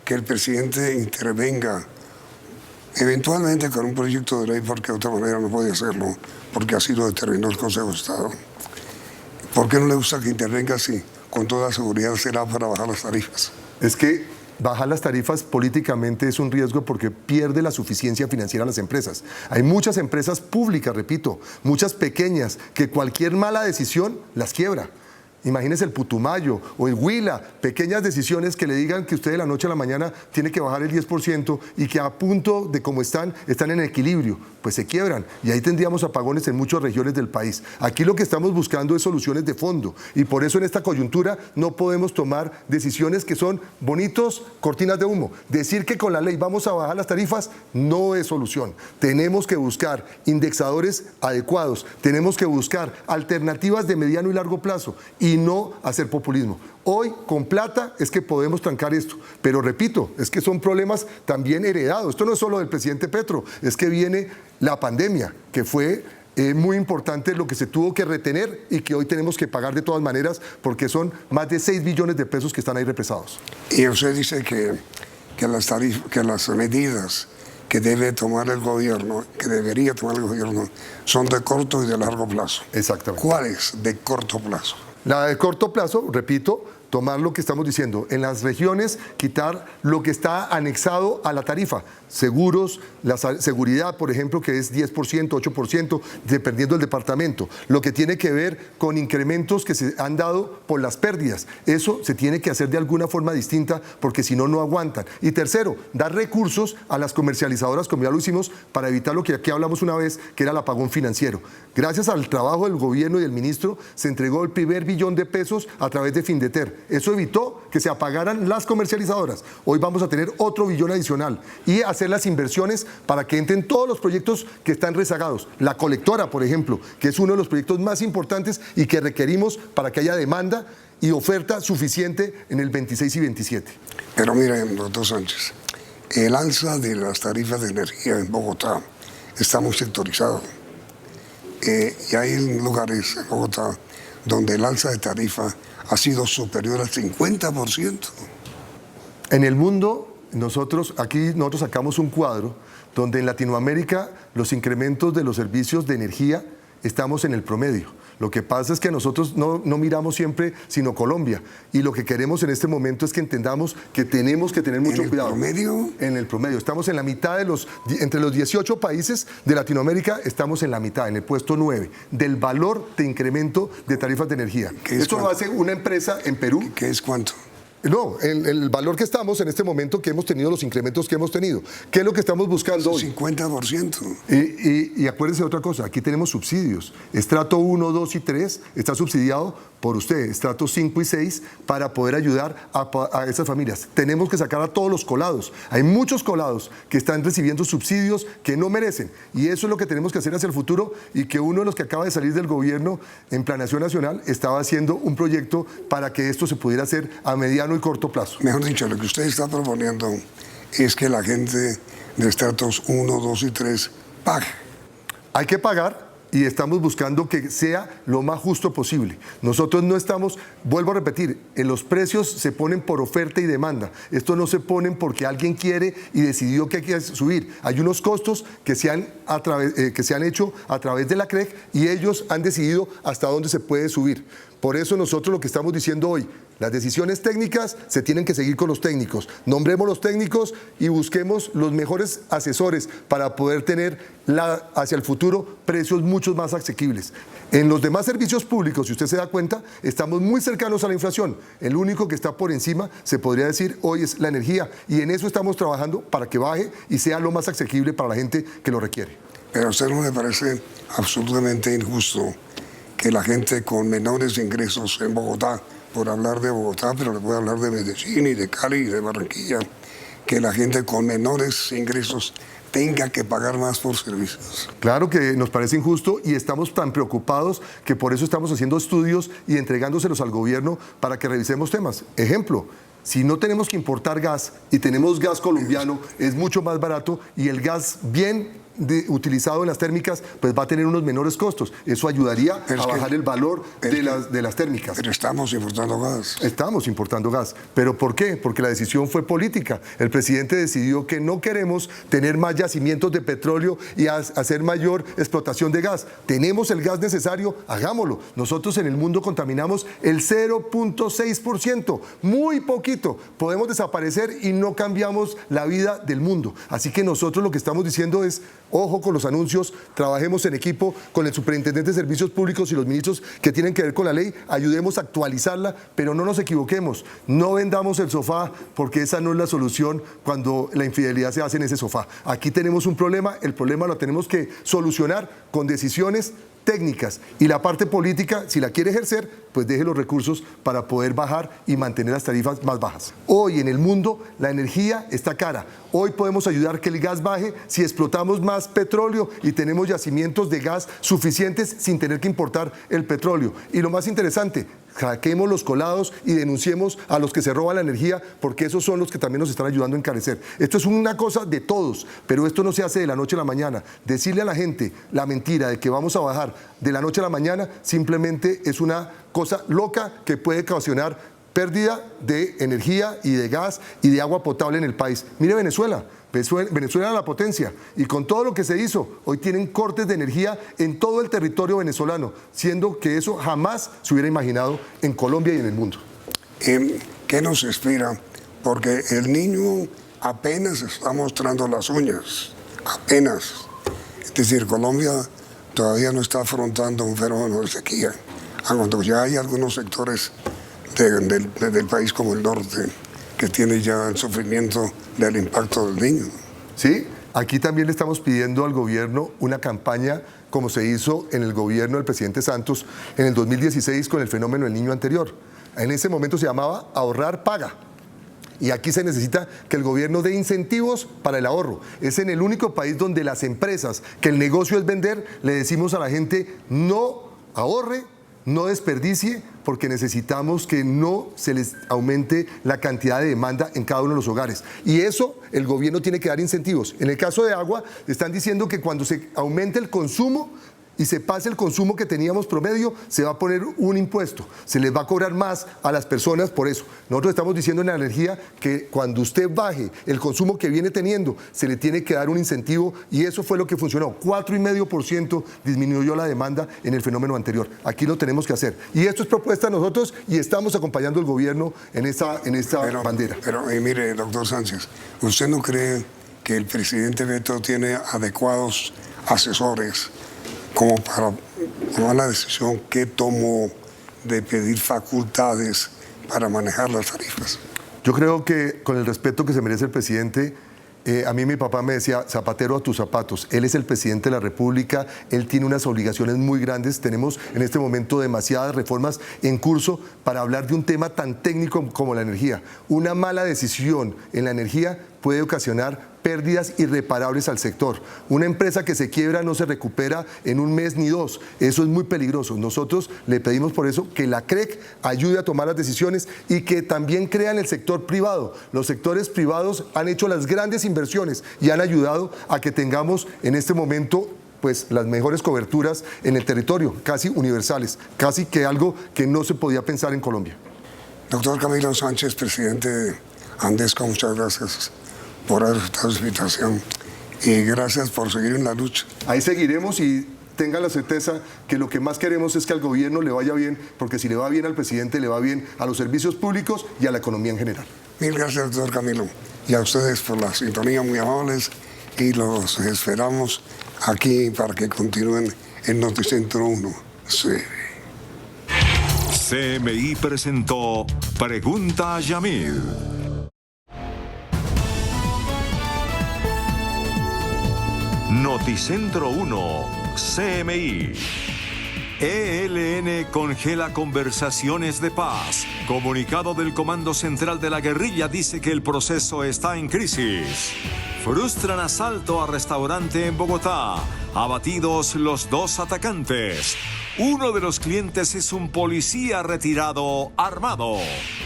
que el presidente intervenga eventualmente con un proyecto de ley, porque de otra manera no puede hacerlo, porque así lo determinó el Consejo de Estado. ¿Por qué no le gusta que intervenga así? Con toda seguridad será para bajar las tarifas. Es que bajar las tarifas políticamente es un riesgo porque pierde la suficiencia financiera a las empresas. Hay muchas empresas públicas, repito, muchas pequeñas, que cualquier mala decisión las quiebra. Imagínese el Putumayo o el Huila, pequeñas decisiones que le digan que usted de la noche a la mañana tiene que bajar el 10% y que a punto de como están en equilibrio, pues se quiebran y ahí tendríamos apagones en muchas regiones del país. Aquí lo que estamos buscando es soluciones de fondo y por eso en esta coyuntura no podemos tomar decisiones que son bonitos, cortinas de humo. Decir que con la ley vamos a bajar las tarifas no es solución. Tenemos que buscar indexadores adecuados, tenemos que buscar alternativas de mediano y largo plazo y no hacer populismo. Hoy, con plata, es que podemos trancar esto. Pero repito, es que son problemas también heredados. Esto no es solo del presidente Petro, es que viene la pandemia, que fue muy importante lo que se tuvo que retener y que hoy tenemos que pagar de todas maneras porque son más de 6 billones de pesos que están ahí represados. Y usted dice que las medidas que debe tomar el gobierno, que debería tomar el gobierno, son de corto y de largo plazo. Exactamente. ¿Cuáles de corto plazo? La de corto plazo, repito, tomar lo que estamos diciendo. En las regiones, quitar lo que está anexado a la tarifa. Seguros, la seguridad, por ejemplo, que es 10%, 8%, dependiendo del departamento. Lo que tiene que ver con incrementos que se han dado por las pérdidas. Eso se tiene que hacer de alguna forma distinta porque si no, no aguantan. Y tercero, dar recursos a las comercializadoras, como ya lo hicimos, para evitar lo que aquí hablamos una vez, que era el apagón financiero. Gracias al trabajo del gobierno y del ministro, se entregó el primer billón de pesos a través de Findeter. Eso evitó que se apagaran las comercializadoras. Hoy vamos a tener otro billón adicional y hacer las inversiones para que entren todos los proyectos que están rezagados. La colectora, por ejemplo, que es uno de los proyectos más importantes y que requerimos para que haya demanda y oferta suficiente en el 26 y 27. Pero miren, doctor Sánchez, el alza de las tarifas de energía en Bogotá está muy sectorizado. Y hay lugares en Bogotá donde el alza de tarifa ha sido superior al 50%. En el mundo, nosotros sacamos un cuadro donde en Latinoamérica los incrementos de los servicios de energía estamos en el promedio. Lo que pasa es que nosotros no miramos siempre sino Colombia, y lo que queremos en este momento es que entendamos que tenemos que tener mucho cuidado. ¿En el promedio? En el promedio. Estamos en la mitad entre los 18 países de Latinoamérica, estamos en la mitad, en el puesto 9, del valor de incremento de tarifas de energía. Esto lo hace una empresa en Perú. ¿Qué es cuánto? No, el valor que estamos en este momento, que hemos tenido, los incrementos que hemos tenido. ¿Qué es lo que estamos buscando hoy? 50%. Y acuérdense de otra cosa, aquí tenemos subsidios. Estrato 1, 2 y 3 está subsidiado por usted, estrato 5 y 6, para poder ayudar a esas familias. Tenemos que sacar a todos los colados. Hay muchos colados que están recibiendo subsidios que no merecen. Y eso es lo que tenemos que hacer hacia el futuro, y que uno de los que acaba de salir del gobierno en Planeación Nacional estaba haciendo un proyecto para que esto se pudiera hacer a mediano y corto plazo. Mejor dicho, lo que usted está proponiendo es que la gente de estratos 1, 2 y 3 pague. Hay que pagar, y estamos buscando que sea lo más justo posible. Nosotros no estamos, vuelvo a repetir, los precios se ponen por oferta y demanda. Esto no se ponen porque alguien quiere y decidió que hay que subir. Hay unos costos que se han hecho a través de la CREC, y ellos han decidido hasta dónde se puede subir. Por eso nosotros lo que estamos diciendo hoy, las decisiones técnicas se tienen que seguir con los técnicos. Nombremos los técnicos y busquemos los mejores asesores para poder tener hacia el futuro precios mucho más asequibles. En los demás servicios públicos, si usted se da cuenta, estamos muy cercanos a la inflación. El único que está por encima, se podría decir, hoy es la energía, y en eso estamos trabajando para que baje y sea lo más asequible para la gente que lo requiere. Pero a usted no me parece absolutamente injusto que la gente con menores ingresos en Bogotá, por hablar de Bogotá, pero le puedo hablar de Medellín y de Cali y de Barranquilla, que la gente con menores ingresos tenga que pagar más por servicios? Claro que nos parece injusto, y estamos tan preocupados que por eso estamos haciendo estudios y entregándoselos al gobierno para que revisemos temas. Ejemplo, si no tenemos que importar gas y tenemos gas colombiano, es mucho más barato, y el gas bien utilizado en las térmicas pues va a tener unos menores costos. Eso ayudaría a bajar el valor de las térmicas. Pero estamos importando gas. Estamos importando gas. ¿Pero por qué? Porque la decisión fue política. El presidente decidió que no queremos tener más yacimientos de petróleo y hacer mayor explotación de gas. Tenemos el gas necesario, hagámoslo. Nosotros en el mundo contaminamos el 0.6%, muy poquito. Podemos desaparecer y no cambiamos la vida del mundo. Así que nosotros lo que estamos diciendo es: ojo con los anuncios, trabajemos en equipo con el superintendente de servicios públicos y los ministros que tienen que ver con la ley, ayudemos a actualizarla, pero no nos equivoquemos, no vendamos el sofá, porque esa no es la solución cuando la infidelidad se hace en ese sofá. Aquí tenemos un problema, el problema lo tenemos que solucionar con decisiones técnicas, y la parte política, si la quiere ejercer, pues deje los recursos para poder bajar y mantener las tarifas más bajas. Hoy en el mundo la energía está cara. Hoy podemos ayudar que el gas baje si explotamos más petróleo y tenemos yacimientos de gas suficientes sin tener que importar el petróleo. Y lo más interesante, saquemos los colados y denunciemos a los que se roban la energía, porque esos son los que también nos están ayudando a encarecer. Esto es una cosa de todos, pero esto no se hace de la noche a la mañana. Decirle a la gente la mentira de que vamos a bajar de la noche a la mañana simplemente es una cosa loca que puede ocasionar pérdida de energía y de gas y de agua potable en el país. Mire Venezuela. Venezuela era la potencia, y con todo lo que se hizo, hoy tienen cortes de energía en todo el territorio venezolano, siendo que eso jamás se hubiera imaginado en Colombia y en el mundo. ¿Qué nos espera? Porque el niño apenas está mostrando las uñas, apenas. Es decir, Colombia todavía no está afrontando un fenómeno de sequía, cuando ya hay algunos sectores del país como el norte que tiene ya el sufrimiento del impacto del niño. Sí, aquí también le estamos pidiendo al gobierno una campaña como se hizo en el gobierno del presidente Santos en el 2016 con el fenómeno del niño anterior. En ese momento se llamaba ahorrar paga. Y aquí se necesita que el gobierno dé incentivos para el ahorro. Es en el único país donde las empresas, que el negocio es vender, le decimos a la gente: no ahorre, no desperdicie, porque necesitamos que no se les aumente la cantidad de demanda en cada uno de los hogares. Y eso el gobierno tiene que dar incentivos. En el caso de agua, están diciendo que cuando se aumente el consumo y se pase el consumo que teníamos promedio, se va a poner un impuesto, se les va a cobrar más a las personas por eso. Nosotros estamos diciendo en la energía que cuando usted baje el consumo que viene teniendo, se le tiene que dar un incentivo y eso fue lo que funcionó. 4,5% disminuyó la demanda en el fenómeno anterior. Aquí lo tenemos que hacer. Y esto es propuesta de nosotros y estamos acompañando al gobierno en esta bandera. Pero mire, doctor Sánchez, ¿usted no cree que el presidente Petro tiene adecuados asesores como para tomar la decisión que tomó de pedir facultades para manejar las tarifas? Yo creo que con el respeto que se merece el presidente, a mí mi papá me decía, zapatero a tus zapatos. Él es el presidente de la República, él tiene unas obligaciones muy grandes. Tenemos en este momento demasiadas reformas en curso para hablar de un tema tan técnico como la energía. Una mala decisión en la energía puede ocasionar pérdidas irreparables al sector. Una empresa que se quiebra no se recupera en un mes ni dos. Eso es muy peligroso. Nosotros le pedimos por eso que la CREC ayude a tomar las decisiones y que también crea en el sector privado. Los sectores privados han hecho las grandes inversiones y han ayudado a que tengamos en este momento pues las mejores coberturas en el territorio, casi universales, casi que algo que no se podía pensar en Colombia. Doctor Camilo Sánchez, presidente de Andesco, muchas gracias por haber aceptado su invitación y gracias por seguir en la lucha. Ahí seguiremos y tenga la certeza que lo que más queremos es que al gobierno le vaya bien, porque si le va bien al presidente, le va bien a los servicios públicos y a la economía en general. Mil gracias, doctor Camilo, y a ustedes por la sintonía, muy amables, y los esperamos aquí para que continúen en Noticentro 1. Sí. CMI presentó Pregunta a Yamil. Noticentro 1, CMI. ELN congela conversaciones de paz. Comunicado del Comando Central de la Guerrilla dice que el proceso está en crisis. Frustran asalto a restaurante en Bogotá. Abatidos los 2 atacantes. Uno de los clientes es un policía retirado armado.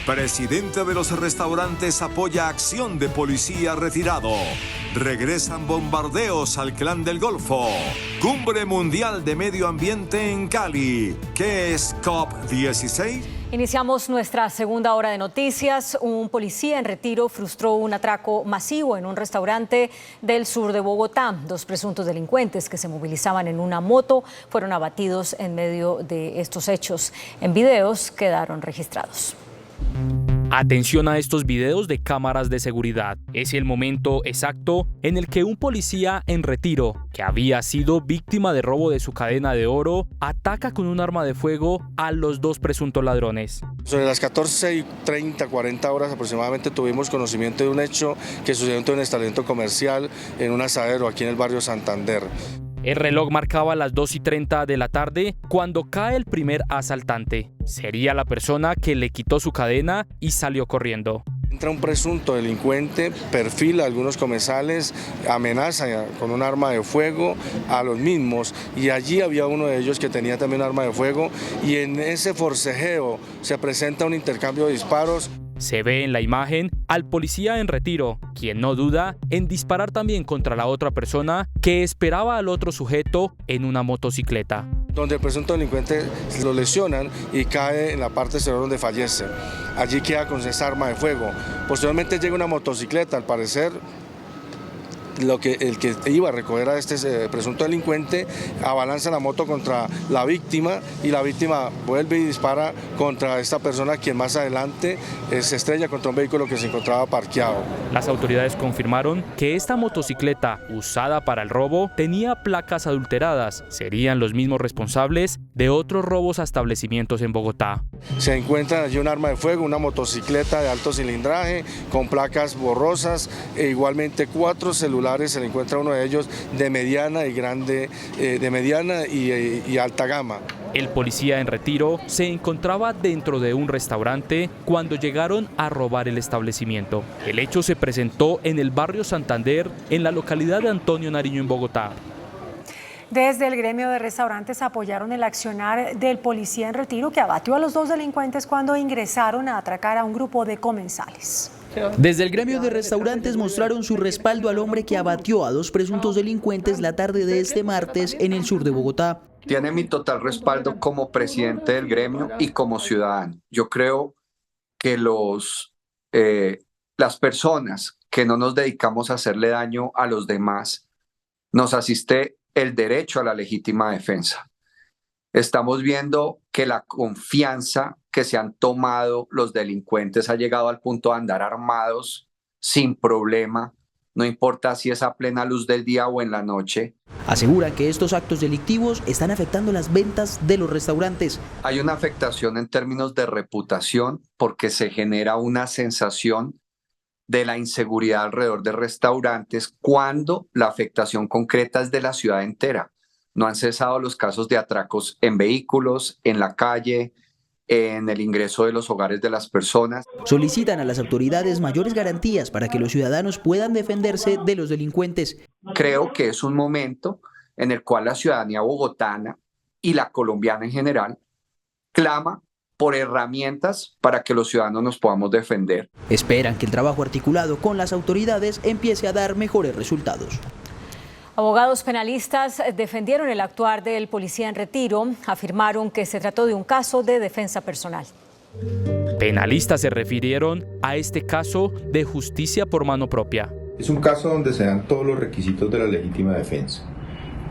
Presidente de los restaurantes apoya acción de policía retirado. Regresan bombardeos al Clan del Golfo. Cumbre Mundial de Medio Ambiente en Cali. ¿Qué es COP16? Iniciamos nuestra segunda hora de noticias. Un policía en retiro frustró un atraco masivo en un restaurante del sur de Bogotá. 2 presuntos delincuentes que se movilizaban en una moto fueron abatidos en medio de estos hechos. En videos quedaron registrados. Atención a estos videos de cámaras de seguridad. Es el momento exacto en el que un policía en retiro, que había sido víctima de robo de su cadena de oro, ataca con un arma de fuego a los 2 presuntos ladrones. Sobre las 14:30, 40 horas aproximadamente tuvimos conocimiento de un hecho que sucedió en un establecimiento comercial en un asadero aquí en el barrio Santander. El reloj marcaba las 2:30 de la tarde cuando cae el primer asaltante. Sería la persona que le quitó su cadena y salió corriendo. Entra un presunto delincuente, perfila a algunos comensales, amenaza con un arma de fuego a los mismos y allí había uno de ellos que tenía también un arma de fuego y en ese forcejeo se presenta un intercambio de disparos. Se ve en la imagen al policía en retiro, quien no duda en disparar también contra la otra persona que esperaba al otro sujeto en una motocicleta. Donde el presunto delincuente lo lesionan y cae en la parte exterior donde fallece. Allí queda con esa arma de fuego. Posteriormente llega una motocicleta, al parecer el que iba a recoger a este presunto delincuente abalanza la moto contra la víctima y la víctima vuelve y dispara contra esta persona, quien más adelante se estrella contra un vehículo que se encontraba parqueado. Las autoridades confirmaron que esta motocicleta usada para el robo tenía placas adulteradas. Serían los mismos responsables de otros robos a establecimientos en Bogotá. Se encuentra allí un arma de fuego, una motocicleta de alto cilindraje con placas borrosas e igualmente 4 celulares. Se le encuentra uno de ellos de mediana y grande, de mediana y alta gama. El policía en retiro se encontraba dentro de un restaurante cuando llegaron a robar el establecimiento. El hecho se presentó en el barrio Santander, en la localidad de Antonio Nariño, en Bogotá. Desde el gremio de restaurantes apoyaron el accionar del policía en retiro que abatió a los 2 delincuentes cuando ingresaron a atracar a un grupo de comensales. Desde el gremio de restaurantes mostraron su respaldo al hombre que abatió a 2 presuntos delincuentes la tarde de este martes en el sur de Bogotá. tiene mi total respaldo como presidente del gremio y como ciudadano. Yo creo que las personas que no nos dedicamos a hacerle daño a los demás, nos asiste el derecho a la legítima defensa. Estamos viendo que la confianza que se han tomado los delincuentes ha llegado al punto de andar armados sin problema, no importa si es a plena luz del día o en la noche. Asegura que estos actos delictivos están afectando las ventas de los restaurantes. Hay una afectación en términos de reputación porque se genera una sensación de la inseguridad alrededor de restaurantes cuando la afectación concreta es de la ciudad entera. No han cesado los casos de atracos en vehículos, en la calle, en el ingreso de los hogares de las personas. Solicitan a las autoridades mayores garantías para que los ciudadanos puedan defenderse de los delincuentes. Creo que es un momento en el cual la ciudadanía bogotana y la colombiana en general clama por herramientas para que los ciudadanos nos podamos defender. Esperan que el trabajo articulado con las autoridades empiece a dar mejores resultados. Abogados penalistas defendieron el actuar del policía en retiro. Afirmaron que se trató de un caso de defensa personal. Penalistas se refirieron a este caso de justicia por mano propia. Es un caso donde se dan todos los requisitos de la legítima defensa.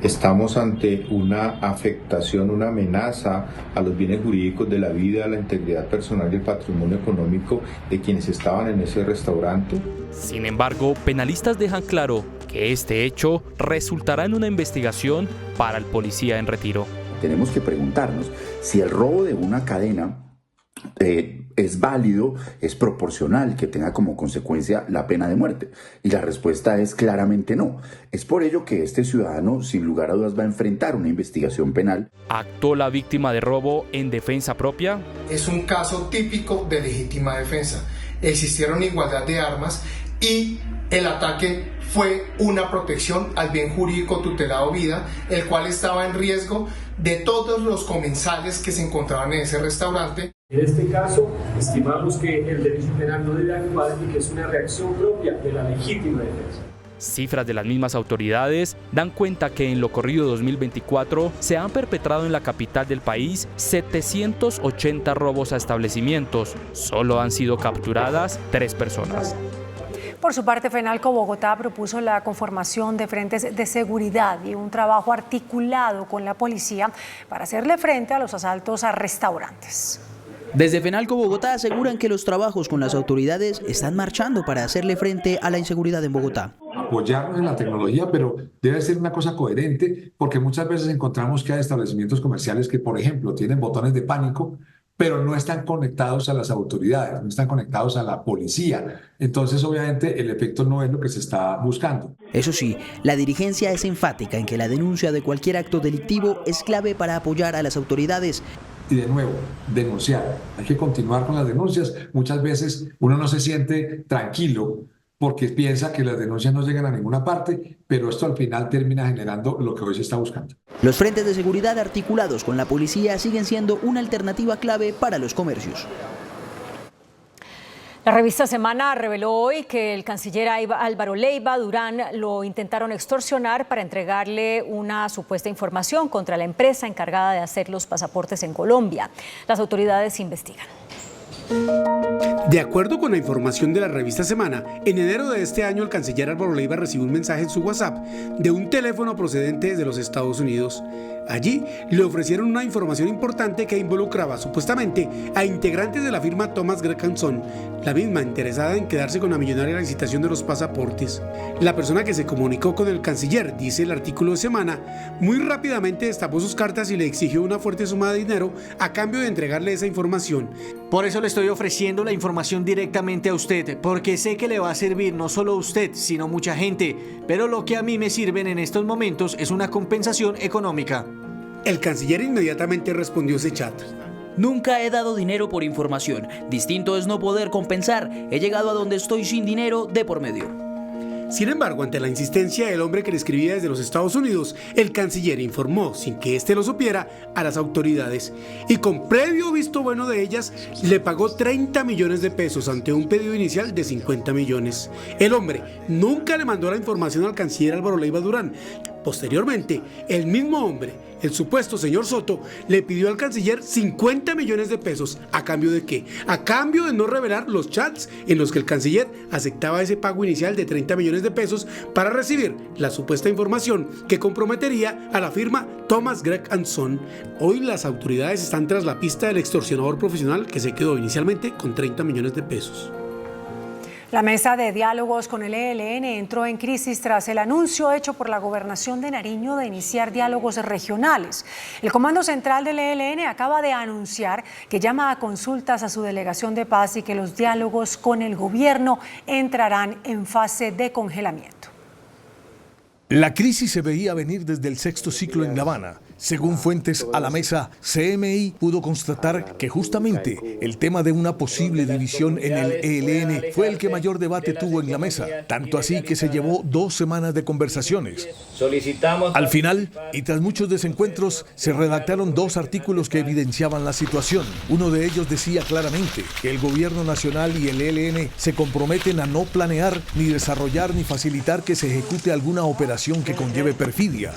Estamos ante una afectación, una amenaza a los bienes jurídicos de la vida, a la integridad personal y el patrimonio económico de quienes estaban en ese restaurante. Sin embargo, penalistas dejan claro que este hecho resultará en una investigación para el policía en retiro. Tenemos que preguntarnos si el robo de una cadena es válido, es proporcional, que tenga como consecuencia la pena de muerte. Y la respuesta es claramente no. Es por ello que este ciudadano, sin lugar a dudas, va a enfrentar una investigación penal. ¿Actuó la víctima de robo en defensa propia? Es un caso típico de legítima defensa. Existieron igualdad de armas y el ataque fue una protección al bien jurídico tutelado vida, el cual estaba en riesgo de todos los comensales que se encontraban en ese restaurante. En este caso, estimamos que el derecho penal no debe actuar y que es una reacción propia de la legítima defensa. Cifras de las mismas autoridades dan cuenta que en lo corrido 2024 se han perpetrado en la capital del país 780 robos a establecimientos. Solo han sido capturadas 3 personas. Por su parte, FENALCO Bogotá propuso la conformación de frentes de seguridad y un trabajo articulado con la policía para hacerle frente a los asaltos a restaurantes. Desde FENALCO Bogotá aseguran que los trabajos con las autoridades están marchando para hacerle frente a la inseguridad en Bogotá. Apoyarnos en la tecnología, pero debe ser una cosa coherente, porque muchas veces encontramos que hay establecimientos comerciales que, por ejemplo, tienen botones de pánico, pero no están conectados a las autoridades, no están conectados a la policía. Entonces, obviamente, el efecto no es lo que se está buscando. Eso sí, la dirigencia es enfática en que la denuncia de cualquier acto delictivo es clave para apoyar a las autoridades. Y de nuevo, denunciar. Hay que continuar con las denuncias. Muchas veces uno no se siente tranquilo porque piensa que las denuncias no llegan a ninguna parte, pero esto al final termina generando lo que hoy se está buscando. Los frentes de seguridad articulados con la policía siguen siendo una alternativa clave para los comercios. La revista Semana reveló hoy que el canciller Álvaro Leiva Durán lo intentaron extorsionar para entregarle una supuesta información contra la empresa encargada de hacer los pasaportes en Colombia. Las autoridades investigan. De acuerdo con la información de la revista Semana, en enero de este año el canciller Álvaro Leiva recibió un mensaje en su WhatsApp de un teléfono procedente desde los Estados Unidos. Allí le ofrecieron una información importante que involucraba supuestamente a integrantes de la firma Thomas Gregg & Son, la misma interesada en quedarse con la millonaria licitación de los pasaportes. La persona que se comunicó con el canciller, dice el artículo de Semana, muy rápidamente destapó sus cartas y le exigió una fuerte suma de dinero a cambio de entregarle esa información. Por eso le estoy ofreciendo la información directamente a usted, porque sé que le va a servir no solo a usted, sino mucha gente, pero lo que a mí me sirven en estos momentos es una compensación económica. El canciller inmediatamente respondió ese chat. Nunca he dado dinero por información. Distinto es no poder compensar. He llegado a donde estoy sin dinero de por medio. Sin embargo, ante la insistencia del hombre que le escribía desde los Estados Unidos, el canciller informó, sin que éste lo supiera, a las autoridades y con previo visto bueno de ellas, le pagó 30 millones de pesos ante un pedido inicial de 50 millones. El hombre nunca le mandó la información al canciller Álvaro Leiva Durán. Posteriormente, el mismo hombre el supuesto señor Soto le pidió al canciller 50 millones de pesos. ¿A cambio de qué? A cambio de no revelar los chats en los que el canciller aceptaba ese pago inicial de 30 millones de pesos para recibir la supuesta información que comprometería a la firma Thomas Gregg & Son. Hoy las autoridades están tras la pista del extorsionador profesional que se quedó inicialmente con 30 millones de pesos. La mesa de diálogos con el ELN entró en crisis tras el anuncio hecho por la Gobernación de Nariño de iniciar diálogos regionales. El Comando Central del ELN acaba de anunciar que llama a consultas a su delegación de paz y que los diálogos con el gobierno entrarán en fase de congelamiento. La crisis se veía venir desde el sexto ciclo en La Habana. Según fuentes a la mesa, CMI pudo constatar que justamente el tema de una posible división en el ELN fue el que mayor debate tuvo en la mesa, tanto así que se llevó 2 semanas de conversaciones. Al final, y tras muchos desencuentros, se redactaron 2 artículos que evidenciaban la situación. Uno de ellos decía claramente que el gobierno nacional y el ELN se comprometen a no planear, ni desarrollar, ni facilitar que se ejecute alguna operación que conlleve perfidia.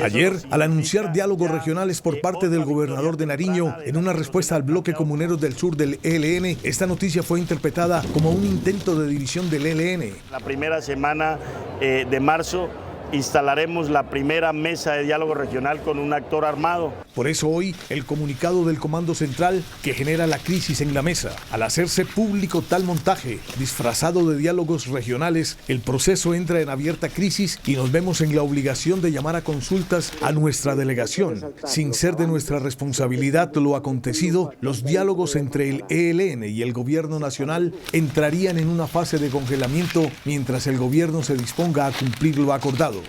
Ayer, al anunciar diálogos regionales por parte del gobernador de Nariño en una respuesta al bloque comuneros del sur del ELN, esta noticia fue interpretada como un intento de división del ELN. La primera semana de marzo instalaremos la primera mesa de diálogo regional con un actor armado. Por eso hoy el comunicado del Comando Central que genera la crisis en la mesa. Al hacerse público tal montaje, disfrazado de diálogos regionales, el proceso entra en abierta crisis y nos vemos en la obligación de llamar a consultas a nuestra delegación. Sin ser de nuestra responsabilidad lo acontecido, los diálogos entre el ELN y el gobierno nacional entrarían en una fase de congelamiento mientras el gobierno se disponga a cumplir lo acordado.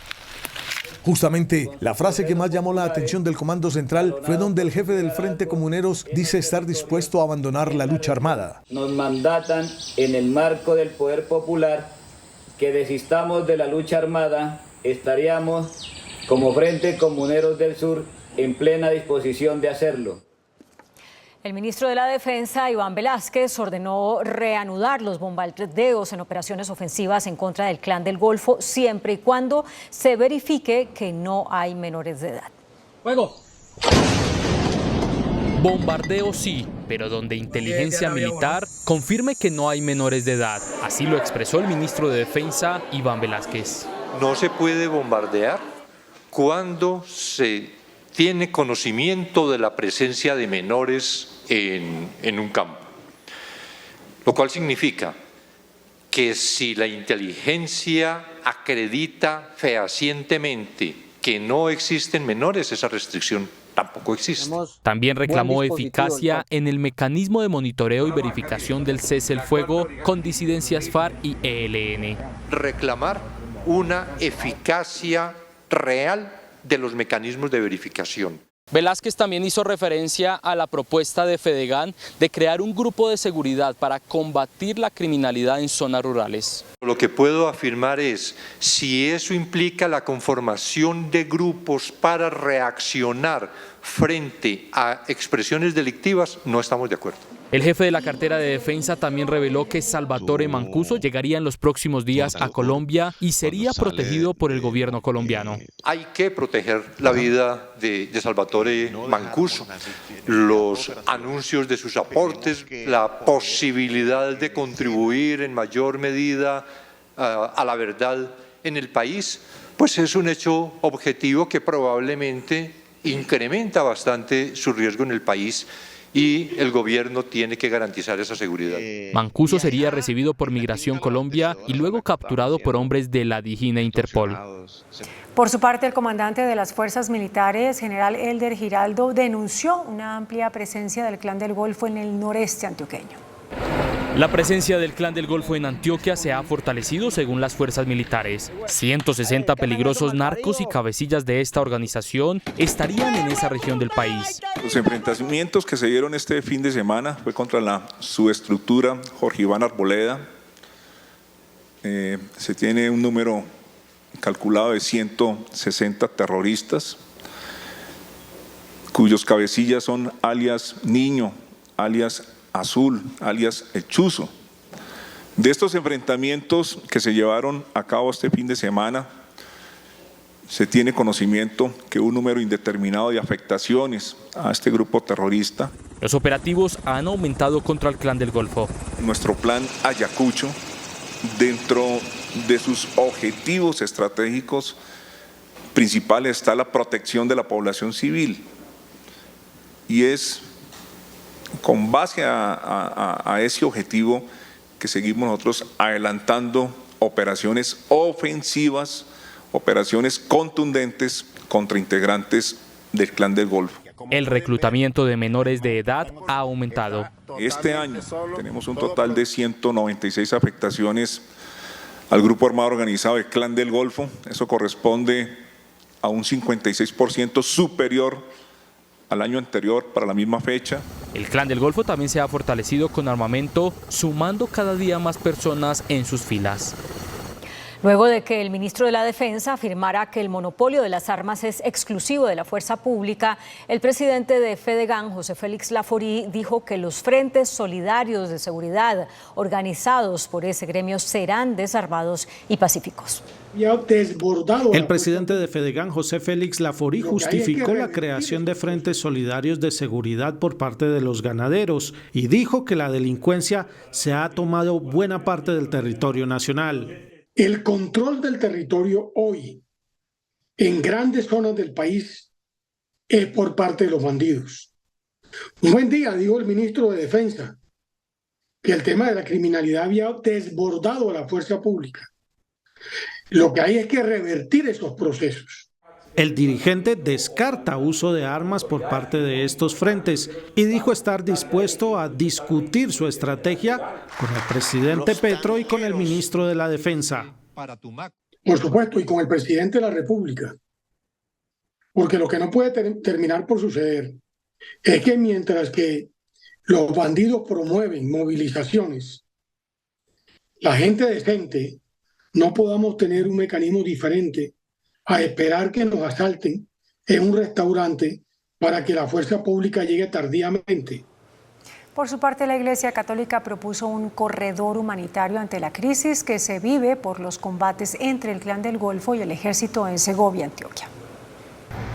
Justamente, la frase que más llamó la atención del Comando Central fue donde el jefe del Frente Comuneros dice estar dispuesto a abandonar la lucha armada. Nos mandatan en el marco del poder popular que desistamos de la lucha armada, estaríamos como Frente Comuneros del Sur en plena disposición de hacerlo. El ministro de la Defensa, Iván Velásquez, ordenó reanudar los bombardeos en operaciones ofensivas en contra del Clan del Golfo siempre y cuando se verifique que no hay menores de edad. ¡Fuego! Bombardeo sí, pero donde inteligencia militar confirme que no hay menores de edad. Así lo expresó el ministro de Defensa, Iván Velásquez. No se puede bombardear cuando se tiene conocimiento de la presencia de menores en un campo. Lo cual significa que si la inteligencia acredita fehacientemente que no existen menores, esa restricción tampoco existe. También reclamó eficacia en el mecanismo de monitoreo y verificación del cese el fuego con disidencias FARC y ELN. Reclamar una eficacia real de los mecanismos de verificación. Velásquez también hizo referencia a la propuesta de Fedegan de crear un grupo de seguridad para combatir la criminalidad en zonas rurales. Lo que puedo afirmar es, si eso implica la conformación de grupos para reaccionar frente a expresiones delictivas, no estamos de acuerdo. El jefe de la cartera de defensa también reveló que Salvatore Mancuso llegaría en los próximos días a Colombia y sería protegido por el gobierno colombiano. Hay que proteger la vida de Salvatore Mancuso, los anuncios de sus aportes, la posibilidad de contribuir en mayor medida a la verdad en el país, pues es un hecho objetivo que probablemente incrementa bastante su riesgo en el país. Y el gobierno tiene que garantizar esa seguridad. Mancuso sería recibido por Migración Colombia y luego capturado por hombres de la DIJÍN e Interpol. Por su parte, el comandante de las fuerzas militares, general Elder Giraldo, denunció una amplia presencia del Clan del Golfo en el noreste antioqueño. La presencia del Clan del Golfo en Antioquia se ha fortalecido según las fuerzas militares. 160 peligrosos narcos y cabecillas de esta organización estarían en esa región del país. Los enfrentamientos que se dieron este fin de semana fue contra la subestructura Jorge Iván Arboleda. Se tiene un número calculado de 160 terroristas, cuyos cabecillas son alias Niño, alias Azul, alias El Chuzo. De estos enfrentamientos que se llevaron a cabo este fin de semana, Se tiene conocimiento que un número indeterminado de afectaciones a este grupo terrorista. Los operativos han aumentado contra el Clan del Golfo. Nuestro plan Ayacucho, dentro de sus objetivos estratégicos principales está la protección de la población civil. Y es con base a ese objetivo que seguimos nosotros adelantando operaciones ofensivas, operaciones contundentes contra integrantes del Clan del Golfo. El reclutamiento de menores de edad ha aumentado. Este año tenemos un total de 196 afectaciones al grupo armado organizado del Clan del Golfo. Eso corresponde a un 56% superior al año anterior para la misma fecha. El Clan del Golfo también se ha fortalecido con armamento, sumando cada día más personas en sus filas. Luego de que el ministro de la Defensa afirmara que el monopolio de las armas es exclusivo de la fuerza pública, el presidente de Fedegan, José Félix Laforí, dijo que los frentes solidarios de seguridad organizados por ese gremio serán desarmados y pacíficos. El presidente de Fedegan, José Félix Laforí, justificó la creación de frentes solidarios de seguridad por parte de los ganaderos y dijo que la delincuencia se ha tomado buena parte del territorio nacional. El control del territorio hoy en grandes zonas del país es por parte de los bandidos. Un buen día dijo el ministro de Defensa que el tema de la criminalidad había desbordado a la fuerza pública. Lo que hay es que revertir esos procesos. El dirigente descarta uso de armas por parte de estos frentes y dijo estar dispuesto a discutir su estrategia con el presidente Petro y con el ministro de la Defensa. Por supuesto, y con el presidente de la República. Porque lo que no puede terminar por suceder es que mientras que los bandidos promueven movilizaciones, la gente decente no podamos tener un mecanismo diferente a esperar que nos asalten en un restaurante para que la fuerza pública llegue tardíamente. Por su parte, la Iglesia Católica propuso un corredor humanitario ante la crisis que se vive por los combates entre el Clan del Golfo y el ejército en Segovia, Antioquia.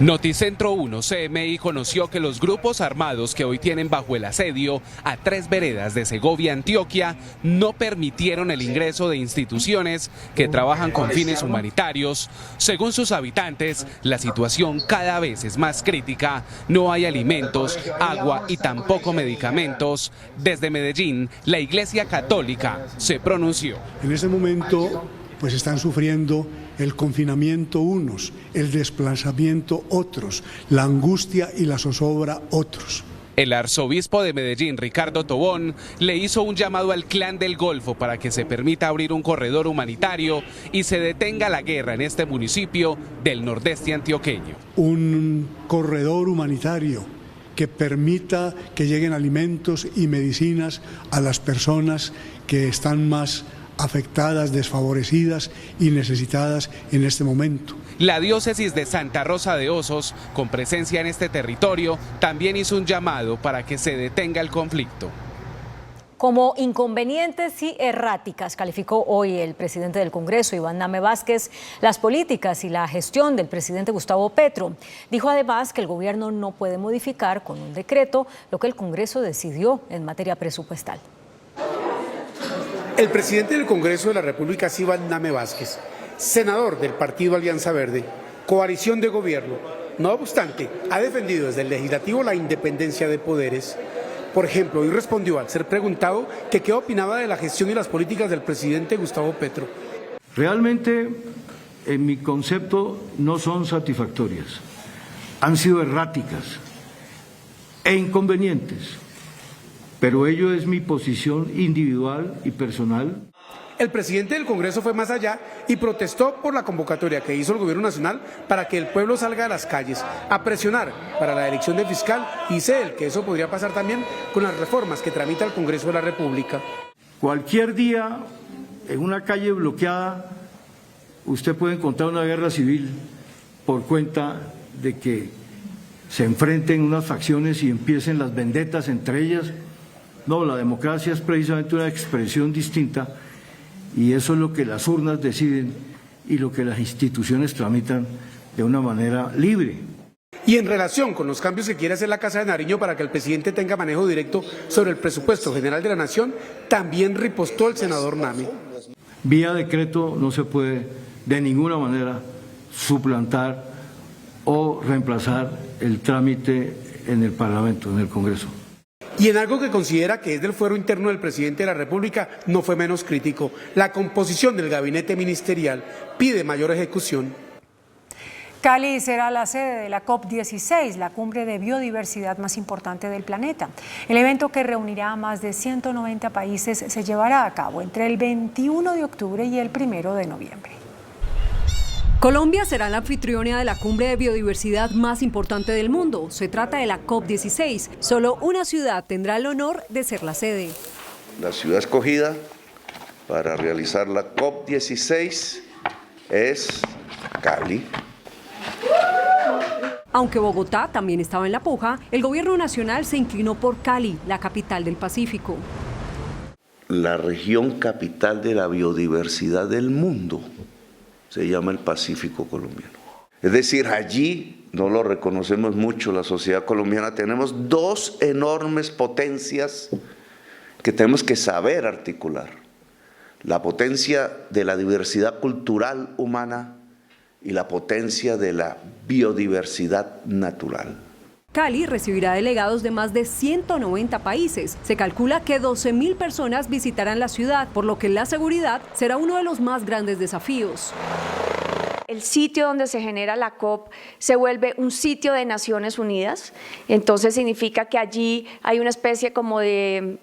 Noticentro 1 CMI conoció que los grupos armados que hoy tienen bajo el asedio a 3 veredas de Segovia, Antioquia, no permitieron el ingreso de instituciones que trabajan con fines humanitarios. Según sus habitantes, la situación cada vez es más crítica. No hay alimentos, agua y tampoco medicamentos. Desde Medellín, la Iglesia Católica se pronunció. En este momento, pues están sufriendo el confinamiento unos, el desplazamiento otros, la angustia y la zozobra otros. El arzobispo de Medellín, Ricardo Tobón, le hizo un llamado al Clan del Golfo para que se permita abrir un corredor humanitario y se detenga la guerra en este municipio del nordeste antioqueño. Un corredor humanitario que permita que lleguen alimentos y medicinas a las personas que están más afectadas, desfavorecidas y necesitadas en este momento. La diócesis de Santa Rosa de Osos, con presencia en este territorio, también hizo un llamado para que se detenga el conflicto. Como inconvenientes y erráticas calificó hoy el presidente del Congreso, Iván Name Vázquez, las políticas y la gestión del presidente Gustavo Petro. Dijo además que el gobierno no puede modificar con un decreto lo que el Congreso decidió en materia presupuestal. El presidente del Congreso de la República es Iván Name Vázquez, senador del Partido Alianza Verde, coalición de gobierno. No obstante, ha defendido desde el legislativo la independencia de poderes. Por ejemplo, hoy respondió al ser preguntado que qué opinaba de la gestión y las políticas del presidente Gustavo Petro. Realmente, en mi concepto, no son satisfactorias. Han sido erráticas e inconvenientes. Pero ello es mi posición individual y personal. El presidente del Congreso fue más allá y protestó por la convocatoria que hizo el Gobierno Nacional para que el pueblo salga a las calles a presionar para la elección del fiscal, y dice él que eso podría pasar también con las reformas que tramita el Congreso de la República. Cualquier día, en una calle bloqueada, usted puede encontrar una guerra civil por cuenta de que se enfrenten unas facciones y empiecen las vendetas entre ellas. No, la democracia es precisamente una expresión distinta y eso es lo que las urnas deciden y lo que las instituciones tramitan de una manera libre. Y en relación con los cambios que quiere hacer la Casa de Nariño para que el presidente tenga manejo directo sobre el presupuesto general de la Nación, también ripostó el senador Nami. Vía decreto no se puede de ninguna manera suplantar o reemplazar el trámite en el Parlamento, en el Congreso. Y en algo que considera que es del fuero interno del presidente de la República, no fue menos crítico. La composición del gabinete ministerial pide mayor ejecución. Cali será la sede de la COP16, la cumbre de biodiversidad más importante del planeta. El evento, que reunirá a más de 190 países, se llevará a cabo entre el 21 de octubre y el 1 de noviembre. Colombia será la anfitriona de la cumbre de biodiversidad más importante del mundo. Se trata de la COP16. Solo una ciudad tendrá el honor de ser la sede. La ciudad escogida para realizar la COP16 es Cali. Aunque Bogotá también estaba en la puja, el gobierno nacional se inclinó por Cali, la capital del Pacífico. La región capital de la biodiversidad del mundo se llama el Pacífico colombiano. Es decir, allí, no lo reconocemos mucho la sociedad colombiana, tenemos dos enormes potencias que tenemos que saber articular. La potencia de la diversidad cultural humana y la potencia de la biodiversidad natural. Cali recibirá delegados de más de 190 países. Se calcula que 12.000 personas visitarán la ciudad, por lo que la seguridad será uno de los más grandes desafíos. El sitio donde se genera la COP se vuelve un sitio de Naciones Unidas, entonces significa que allí hay una especie como de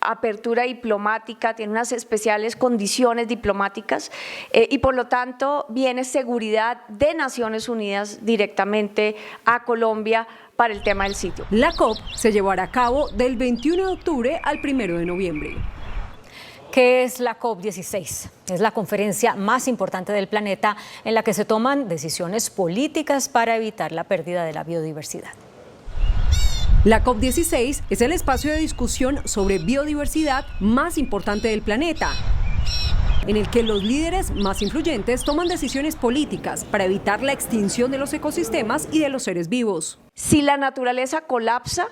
apertura diplomática, tiene unas especiales condiciones diplomáticas y por lo tanto viene seguridad de Naciones Unidas directamente a Colombia para el tema del sitio. La COP se llevará a cabo del 21 de octubre al 1 de noviembre. ¿Qué es la COP16? Es la conferencia más importante del planeta en la que se toman decisiones políticas para evitar la pérdida de la biodiversidad. La COP16 es el espacio de discusión sobre biodiversidad más importante del planeta, en el que los líderes más influyentes toman decisiones políticas para evitar la extinción de los ecosistemas y de los seres vivos. Si la naturaleza colapsa,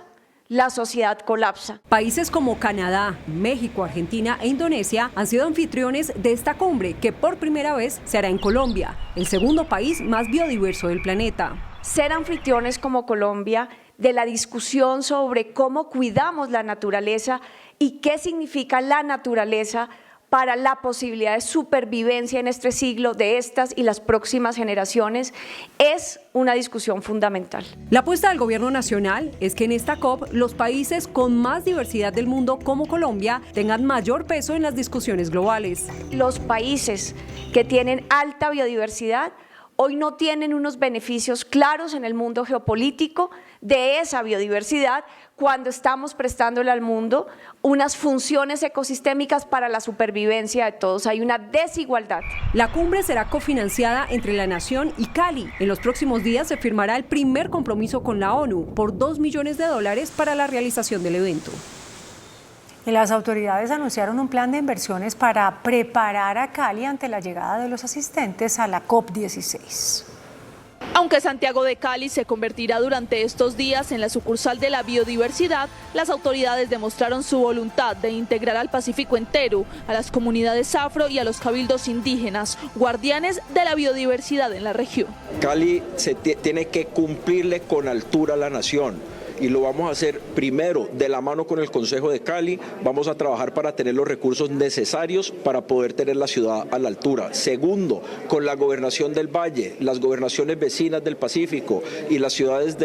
la sociedad colapsa. Países como Canadá, México, Argentina e Indonesia han sido anfitriones de esta cumbre, que por primera vez se hará en Colombia, el segundo país más biodiverso del planeta. Ser anfitriones como Colombia de la discusión sobre cómo cuidamos la naturaleza y qué significa la naturaleza para la posibilidad de supervivencia en este siglo de estas y las próximas generaciones es una discusión fundamental. La apuesta del gobierno nacional es que en esta COP los países con más diversidad del mundo, como Colombia, tengan mayor peso en las discusiones globales. Los países que tienen alta biodiversidad hoy no tienen unos beneficios claros en el mundo geopolítico de esa biodiversidad cuando estamos prestándole al mundo unas funciones ecosistémicas para la supervivencia de todos. Hay una desigualdad. La cumbre será cofinanciada entre la Nación y Cali. En los próximos días se firmará el primer compromiso con la ONU por $2 millones para la realización del evento. Y las autoridades anunciaron un plan de inversiones para preparar a Cali ante la llegada de los asistentes a la COP16. Aunque Santiago de Cali se convertirá durante estos días en la sucursal de la biodiversidad, las autoridades demostraron su voluntad de integrar al Pacífico entero, a las comunidades afro y a los cabildos indígenas, guardianes de la biodiversidad en la región. Cali tiene que cumplirle con altura a la nación. Y lo vamos a hacer primero de la mano con el Consejo de Cali. Vamos a trabajar para tener los recursos necesarios para poder tener la ciudad a la altura. Segundo, con la gobernación del Valle, las gobernaciones vecinas del Pacífico y las ciudades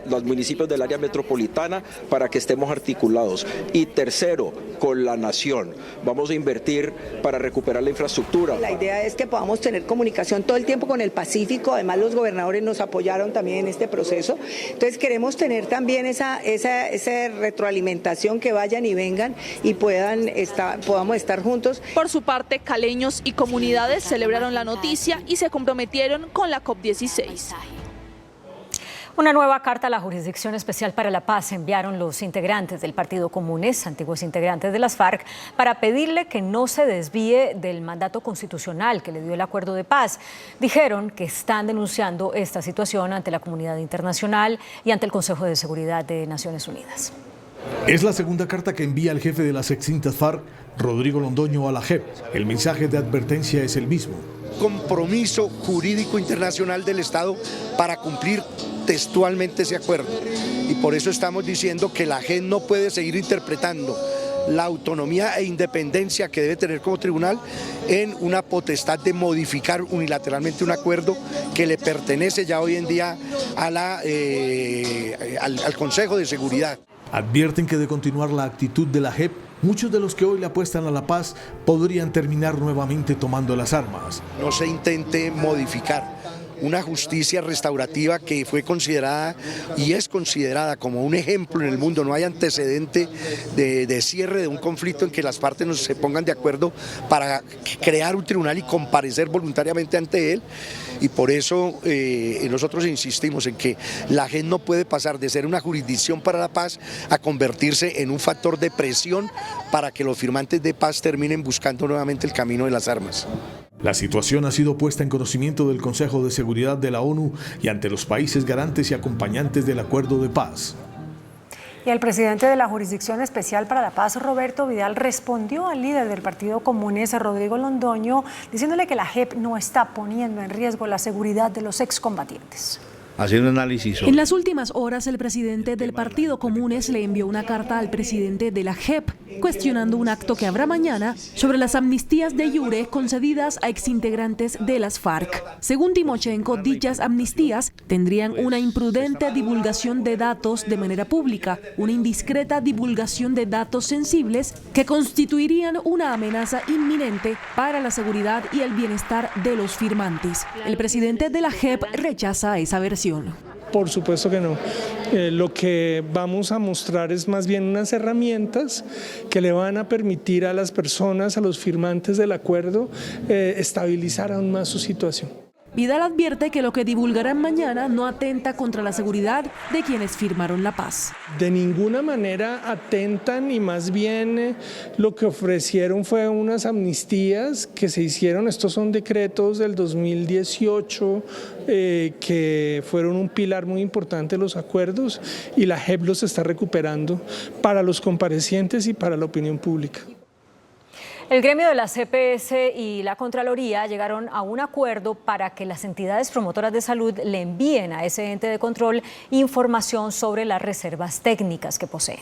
los municipios del área metropolitana para que estemos articulados. Y tercero, con la nación. Vamos a invertir para recuperar la infraestructura. La idea es que podamos tener comunicación todo el tiempo con el Pacífico. Además, los gobernadores nos apoyaron también en este proceso. Entonces, queremos tener también esa retroalimentación, que vayan y vengan y podamos estar juntos. Por su parte, caleños y comunidades celebraron la noticia y se comprometieron con la COP16. Una nueva carta a la Jurisdicción Especial para la Paz enviaron los integrantes del Partido Comunes, antiguos integrantes de las FARC, para pedirle que no se desvíe del mandato constitucional que le dio el acuerdo de paz. Dijeron que están denunciando esta situación ante la comunidad internacional y ante el Consejo de Seguridad de Naciones Unidas. Es la segunda carta que envía el jefe de las extintas FARC, Rodrigo Londoño, a la JEP. El mensaje de advertencia es el mismo. Compromiso jurídico internacional del Estado para cumplir textualmente ese acuerdo. Y por eso estamos diciendo que la JEP no puede seguir interpretando la autonomía e independencia que debe tener como tribunal en una potestad de modificar unilateralmente un acuerdo que le pertenece ya hoy en día a al Consejo de Seguridad. Advierten que de continuar la actitud de la JEP, muchos de los que hoy le apuestan a la paz podrían terminar nuevamente tomando las armas. No se intente modificar una justicia restaurativa que fue considerada y es considerada como un ejemplo en el mundo. No hay antecedente de cierre de un conflicto en que las partes no se pongan de acuerdo para crear un tribunal y comparecer voluntariamente ante él. Y por eso nosotros insistimos en que la JEP no puede pasar de ser una jurisdicción para la paz a convertirse en un factor de presión para que los firmantes de paz terminen buscando nuevamente el camino de las armas. La situación ha sido puesta en conocimiento del Consejo de Seguridad de la ONU y ante los países garantes y acompañantes del acuerdo de paz. Y el presidente de la Jurisdicción Especial para la Paz, Roberto Vidal, respondió al líder del Partido Comunes, Rodrigo Londoño, diciéndole que la JEP no está poniendo en riesgo la seguridad de los excombatientes. Haciendo un análisis. En las últimas horas, el presidente del Partido Comunes le envió una carta al presidente de la JEP, cuestionando un acto que habrá mañana sobre las amnistías de iure concedidas a exintegrantes de las FARC. Según Timochenko, dichas amnistías tendrían una imprudente divulgación de datos de manera pública, una indiscreta divulgación de datos sensibles que constituirían una amenaza inminente para la seguridad y el bienestar de los firmantes. El presidente de la JEP rechaza esa versión. Por supuesto que no. Lo que vamos a mostrar es más bien unas herramientas que le van a permitir a las personas, a los firmantes del acuerdo, estabilizar aún más su situación. Vidal advierte que lo que divulgarán mañana no atenta contra la seguridad de quienes firmaron la paz. De ninguna manera atentan y más bien lo que ofrecieron fue unas amnistías que se hicieron. Estos son decretos del 2018 que fueron un pilar muy importante de los acuerdos y la JEP los está recuperando para los comparecientes y para la opinión pública. El gremio de la CPS y la Contraloría llegaron a un acuerdo para que las entidades promotoras de salud le envíen a ese ente de control información sobre las reservas técnicas que poseen.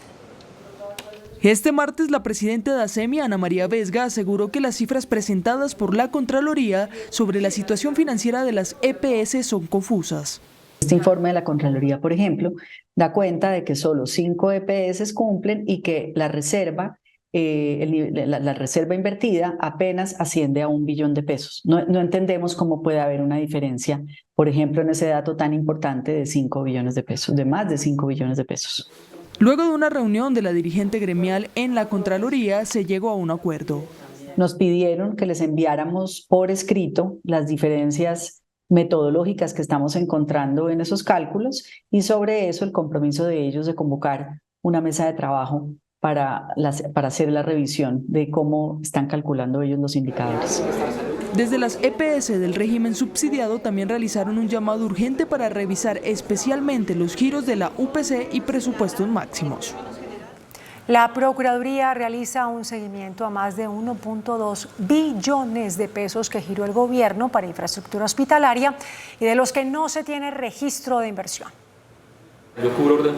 Este martes, la presidenta de ASEMI, Ana María Vesga, aseguró que las cifras presentadas por la Contraloría sobre la situación financiera de las EPS son confusas. Este informe de la Contraloría, por ejemplo, da cuenta de que solo 5 EPS cumplen y que la reserva la reserva invertida apenas asciende a $1 billón de pesos. No entendemos cómo puede haber una diferencia, por ejemplo, en ese dato tan importante de 5 billones de pesos, de más de 5 billones de pesos. Luego de una reunión de la dirigente gremial en la Contraloría, se llegó a un acuerdo. Nos pidieron que les enviáramos por escrito las diferencias metodológicas que estamos encontrando en esos cálculos y sobre eso el compromiso de ellos de convocar una mesa de trabajo para hacer la revisión de cómo están calculando ellos los indicadores. Desde las EPS del régimen subsidiado también realizaron un llamado urgente para revisar especialmente los giros de la UPC y presupuestos máximos. La Procuraduría realiza un seguimiento a más de 1.2 billones de pesos que giró el gobierno para infraestructura hospitalaria y de los que no se tiene registro de inversión.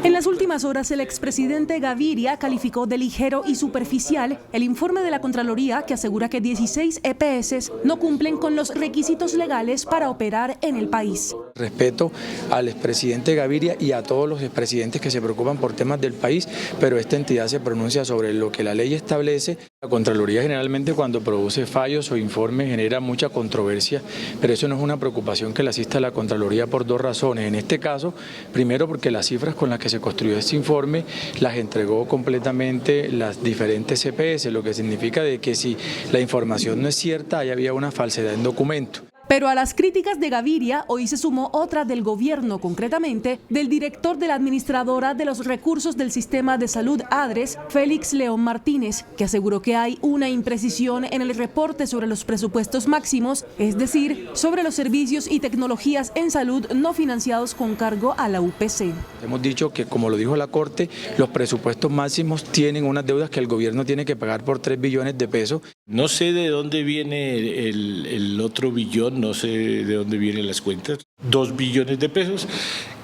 En las últimas horas, el expresidente Gaviria calificó de ligero y superficial el informe de la Contraloría que asegura que 16 EPS no cumplen con los requisitos legales para operar en el país. Respeto al expresidente Gaviria y a todos los expresidentes que se preocupan por temas del país, pero esta entidad se pronuncia sobre lo que la ley establece. La Contraloría generalmente cuando produce fallos o informes genera mucha controversia, pero eso no es una preocupación que le asista a la Contraloría por 2 razones. En este caso, primero porque las cifras con las que se construyó este informe las entregó completamente las diferentes CPS, lo que significa de que si la información no es cierta, ahí había una falsedad en documento. Pero a las críticas de Gaviria hoy se sumó otra del gobierno, concretamente del director de la Administradora de los Recursos del Sistema de Salud ADRES, Félix León Martínez, que aseguró que hay una imprecisión en el reporte sobre los presupuestos máximos, es decir, sobre los servicios y tecnologías en salud no financiados con cargo a la UPC. Hemos dicho que, como lo dijo la Corte, los presupuestos máximos tienen unas deudas que el gobierno tiene que pagar por 3 billones de pesos. No sé de dónde viene el otro billón, no sé de dónde vienen las cuentas, 2 billones de pesos,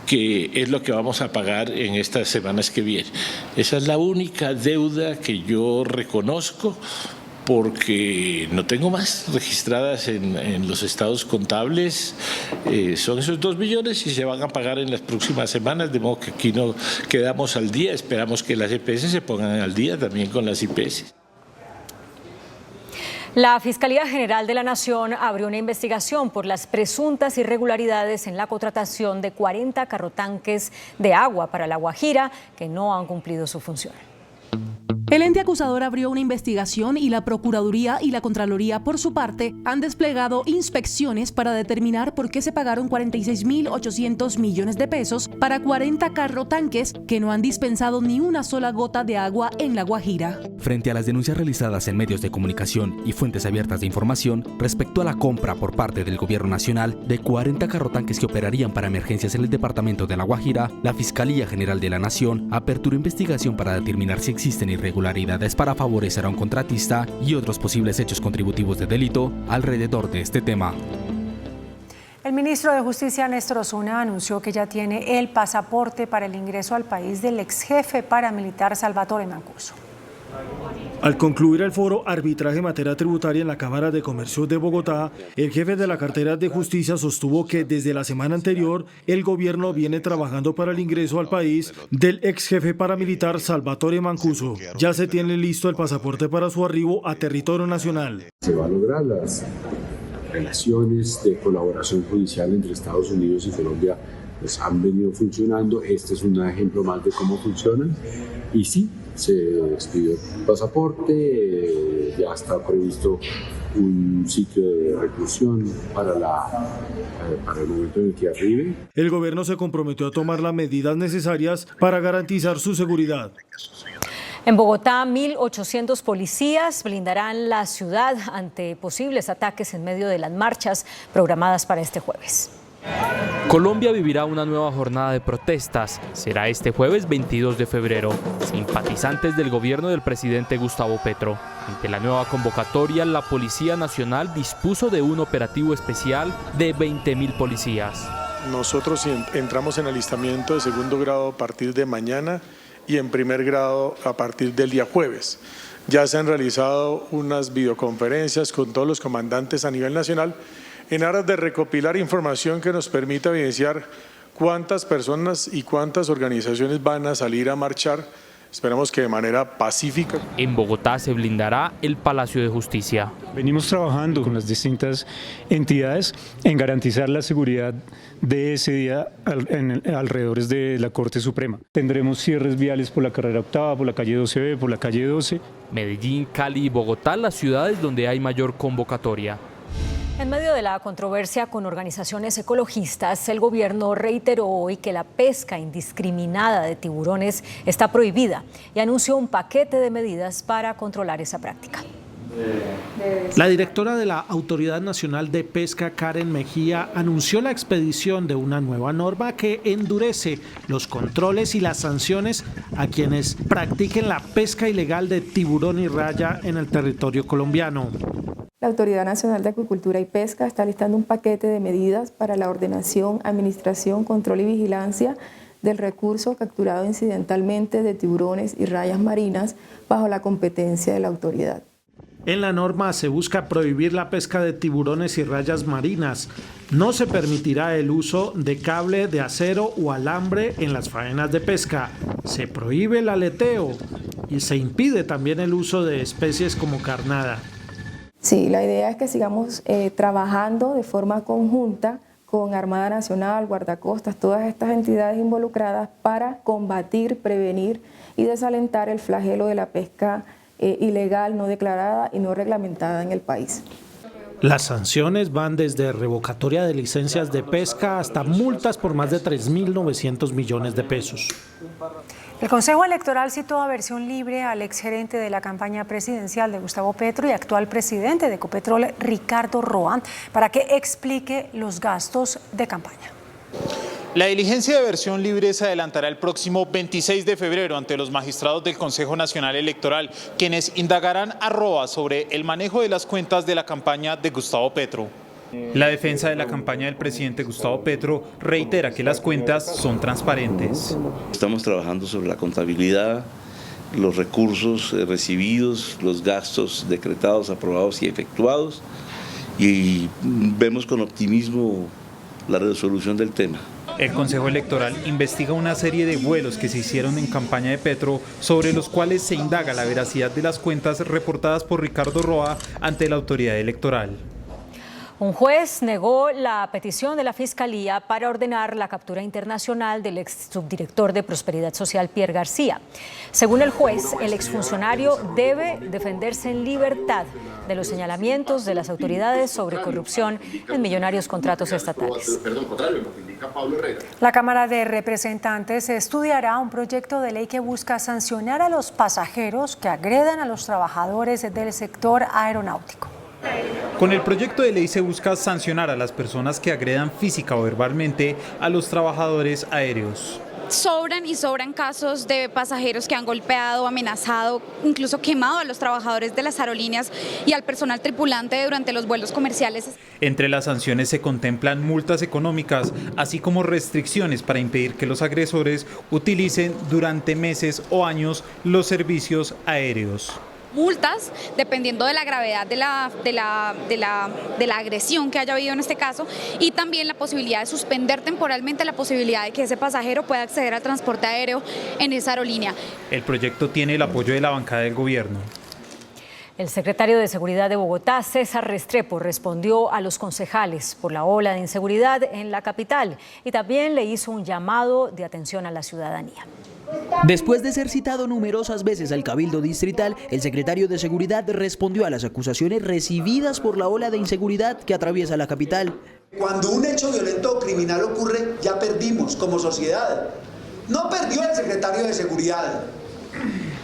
que es lo que vamos a pagar en estas semanas que vienen. Esa es la única deuda que yo reconozco, porque no tengo más registradas en los estados contables. Son esos 2 billones y se van a pagar en las próximas semanas, de modo que aquí no quedamos al día. Esperamos que las EPS se pongan al día también con las IPS. La Fiscalía General de la Nación abrió una investigación por las presuntas irregularidades en la contratación de 40 carrotanques de agua para La Guajira que no han cumplido su función. El ente acusador abrió una investigación y la Procuraduría y la Contraloría, por su parte, han desplegado inspecciones para determinar por qué se pagaron 46.800 millones de pesos para 40 carrotanques que no han dispensado ni una sola gota de agua en La Guajira. Frente a las denuncias realizadas en medios de comunicación y fuentes abiertas de información respecto a la compra por parte del Gobierno Nacional de 40 carrotanques que operarían para emergencias en el departamento de La Guajira, la Fiscalía General de la Nación aperturó investigación para determinar si existen irregularidades para favorecer a un contratista y otros posibles hechos contributivos de delito alrededor de este tema. El ministro de Justicia, Néstor Osuna, anunció que ya tiene el pasaporte para el ingreso al país del exjefe paramilitar Salvatore Mancuso. Al concluir el foro Arbitraje en Materia Tributaria en la Cámara de Comercio de Bogotá, el jefe de la cartera de Justicia sostuvo que desde la semana anterior el gobierno viene trabajando para el ingreso al país del ex jefe paramilitar Salvatore Mancuso. Ya se tiene listo el pasaporte para su arribo a territorio nacional. Se va a lograr las relaciones de colaboración judicial entre Estados Unidos y Colombia pues han venido funcionando. Este es un ejemplo más de cómo funcionan y sí, se expidió el pasaporte, ya está previsto un sitio de reclusión para el momento en el que arribe. El gobierno se comprometió a tomar las medidas necesarias para garantizar su seguridad. En Bogotá, 1.800 policías blindarán la ciudad ante posibles ataques en medio de las marchas programadas para este jueves. Colombia vivirá una nueva jornada de protestas. Será este jueves 22 de febrero. Simpatizantes del gobierno del presidente Gustavo Petro. Ante la nueva convocatoria, la Policía Nacional dispuso de un operativo especial de 20.000 policías. Nosotros entramos en alistamiento de segundo grado a partir de mañana y en primer grado a partir del día jueves. Ya se han realizado unas videoconferencias con todos los comandantes a nivel nacional en aras de recopilar información que nos permita evidenciar cuántas personas y cuántas organizaciones van a salir a marchar. Esperamos que de manera pacífica. En Bogotá se blindará el Palacio de Justicia. Venimos trabajando con las distintas entidades en garantizar la seguridad de ese día en alrededores de la Corte Suprema. Tendremos cierres viales por la carrera octava, por la calle 12B, por la calle 12. Medellín, Cali y Bogotá, las ciudades donde hay mayor convocatoria. En medio de la controversia con organizaciones ecologistas, el gobierno reiteró hoy que la pesca indiscriminada de tiburones está prohibida y anunció un paquete de medidas para controlar esa práctica. La directora de la Autoridad Nacional de Pesca, Karen Mejía, anunció la expedición de una nueva norma que endurece los controles y las sanciones a quienes practiquen la pesca ilegal de tiburón y raya en el territorio colombiano. La Autoridad Nacional de Acuicultura y Pesca está listando un paquete de medidas para la ordenación, administración, control y vigilancia del recurso capturado incidentalmente de tiburones y rayas marinas bajo la competencia de la autoridad. En la norma se busca prohibir la pesca de tiburones y rayas marinas. No se permitirá el uso de cable de acero o alambre en las faenas de pesca. Se prohíbe el aleteo y se impide también el uso de especies como carnada. Sí, la idea es que sigamos trabajando de forma conjunta con Armada Nacional, Guardacostas, todas estas entidades involucradas para combatir, prevenir y desalentar el flagelo de la pesca ilegal, no declarada y no reglamentada en el país. Las sanciones van desde revocatoria de licencias de pesca hasta multas por más de 3.900 millones de pesos. El Consejo Electoral citó a versión libre al exgerente de la campaña presidencial de Gustavo Petro y actual presidente de Ecopetrol, Ricardo Roa, para que explique los gastos de campaña. La diligencia de versión libre se adelantará el próximo 26 de febrero ante los magistrados del Consejo Nacional Electoral, quienes indagarán a Roa sobre el manejo de las cuentas de la campaña de Gustavo Petro. La defensa de la campaña del presidente Gustavo Petro reitera que las cuentas son transparentes. Estamos trabajando sobre la contabilidad, los recursos recibidos, los gastos decretados, aprobados y efectuados, y vemos con optimismo la resolución del tema. El Consejo Electoral investiga una serie de vuelos que se hicieron en campaña de Petro, sobre los cuales se indaga la veracidad de las cuentas reportadas por Ricardo Roa ante la autoridad electoral. Un juez negó la petición de la Fiscalía para ordenar la captura internacional del ex subdirector de Prosperidad Social, Pierre García. Según el juez, el exfuncionario debe defenderse en libertad de los señalamientos de las autoridades sobre corrupción en millonarios contratos estatales. La Cámara de Representantes estudiará un proyecto de ley que busca sancionar a los pasajeros que agredan a los trabajadores del sector aeronáutico. Con el proyecto de ley se busca sancionar a las personas que agredan física o verbalmente a los trabajadores aéreos. Sobran casos de pasajeros que han golpeado, amenazado, incluso quemado a los trabajadores de las aerolíneas y al personal tripulante durante los vuelos comerciales. Entre las sanciones se contemplan multas económicas, así como restricciones para impedir que los agresores utilicen durante meses o años los servicios aéreos. Multas, dependiendo de la gravedad de la agresión que haya habido en este caso, y también la posibilidad de suspender temporalmente la posibilidad de que ese pasajero pueda acceder al transporte aéreo en esa aerolínea. El proyecto tiene el apoyo de la bancada del gobierno. El secretario de Seguridad de Bogotá, César Restrepo, respondió a los concejales por la ola de inseguridad en la capital y también le hizo un llamado de atención a la ciudadanía. Después de ser citado numerosas veces al Cabildo Distrital, el secretario de Seguridad respondió a las acusaciones recibidas por la ola de inseguridad que atraviesa la capital. Cuando un hecho violento o criminal ocurre, ya perdimos como sociedad. No perdió el secretario de Seguridad.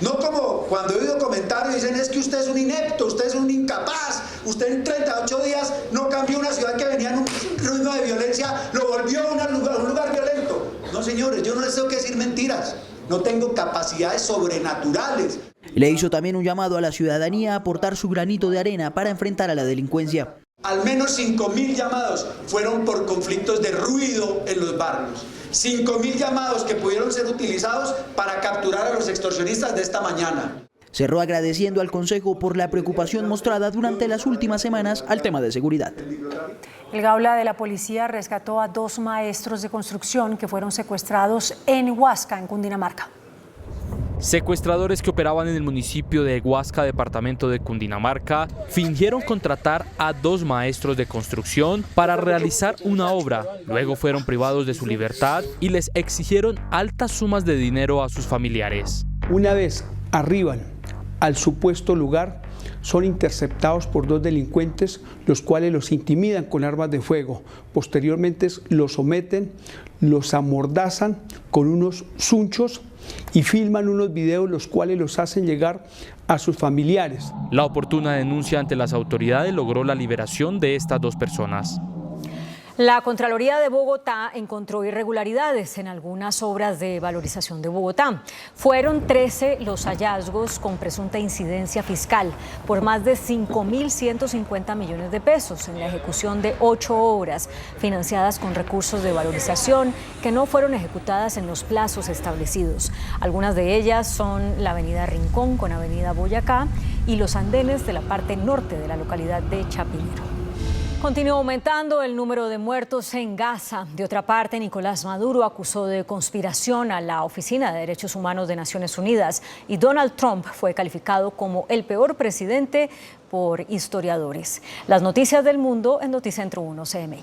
No como cuando he oído comentarios dicen es que usted es un inepto, usted es un incapaz, usted en 38 días no cambió una ciudad que venía en un ritmo de violencia, lo volvió a un lugar violento. No, señores, yo no les tengo que decir mentiras. No tengo capacidades sobrenaturales. Le hizo también un llamado a la ciudadanía a aportar su granito de arena para enfrentar a la delincuencia. Al menos 5.000 llamados fueron por conflictos de ruido en los barrios. 5.000 llamados que pudieron ser utilizados para capturar a los extorsionistas de esta mañana. Cerró agradeciendo al Consejo por la preocupación mostrada durante las últimas semanas al tema de seguridad. El Gaula de la Policía rescató a 2 maestros de construcción que fueron secuestrados en Huasca, en Cundinamarca. Secuestradores que operaban en el municipio de Huasca, departamento de Cundinamarca, fingieron contratar a 2 maestros de construcción para realizar una obra. Luego fueron privados de su libertad y les exigieron altas sumas de dinero a sus familiares. Una vez arriban al supuesto lugar, son interceptados por 2 delincuentes, los cuales los intimidan con armas de fuego. Posteriormente los someten, los amordazan con unos zunchos y filman unos videos los cuales los hacen llegar a sus familiares. La oportuna denuncia ante las autoridades logró la liberación de estas 2 personas. La Contraloría de Bogotá encontró irregularidades en algunas obras de valorización de Bogotá. Fueron 13 los hallazgos con presunta incidencia fiscal por más de 5.150 millones de pesos en la ejecución de 8 obras financiadas con recursos de valorización que no fueron ejecutadas en los plazos establecidos. Algunas de ellas son la avenida Rincón con avenida Boyacá y los andenes de la parte norte de la localidad de Chapinero. Continúa aumentando el número de muertos en Gaza. De otra parte, Nicolás Maduro acusó de conspiración a la Oficina de Derechos Humanos de Naciones Unidas y Donald Trump fue calificado como el peor presidente por historiadores. Las noticias del mundo en Noticentro 1 CMI.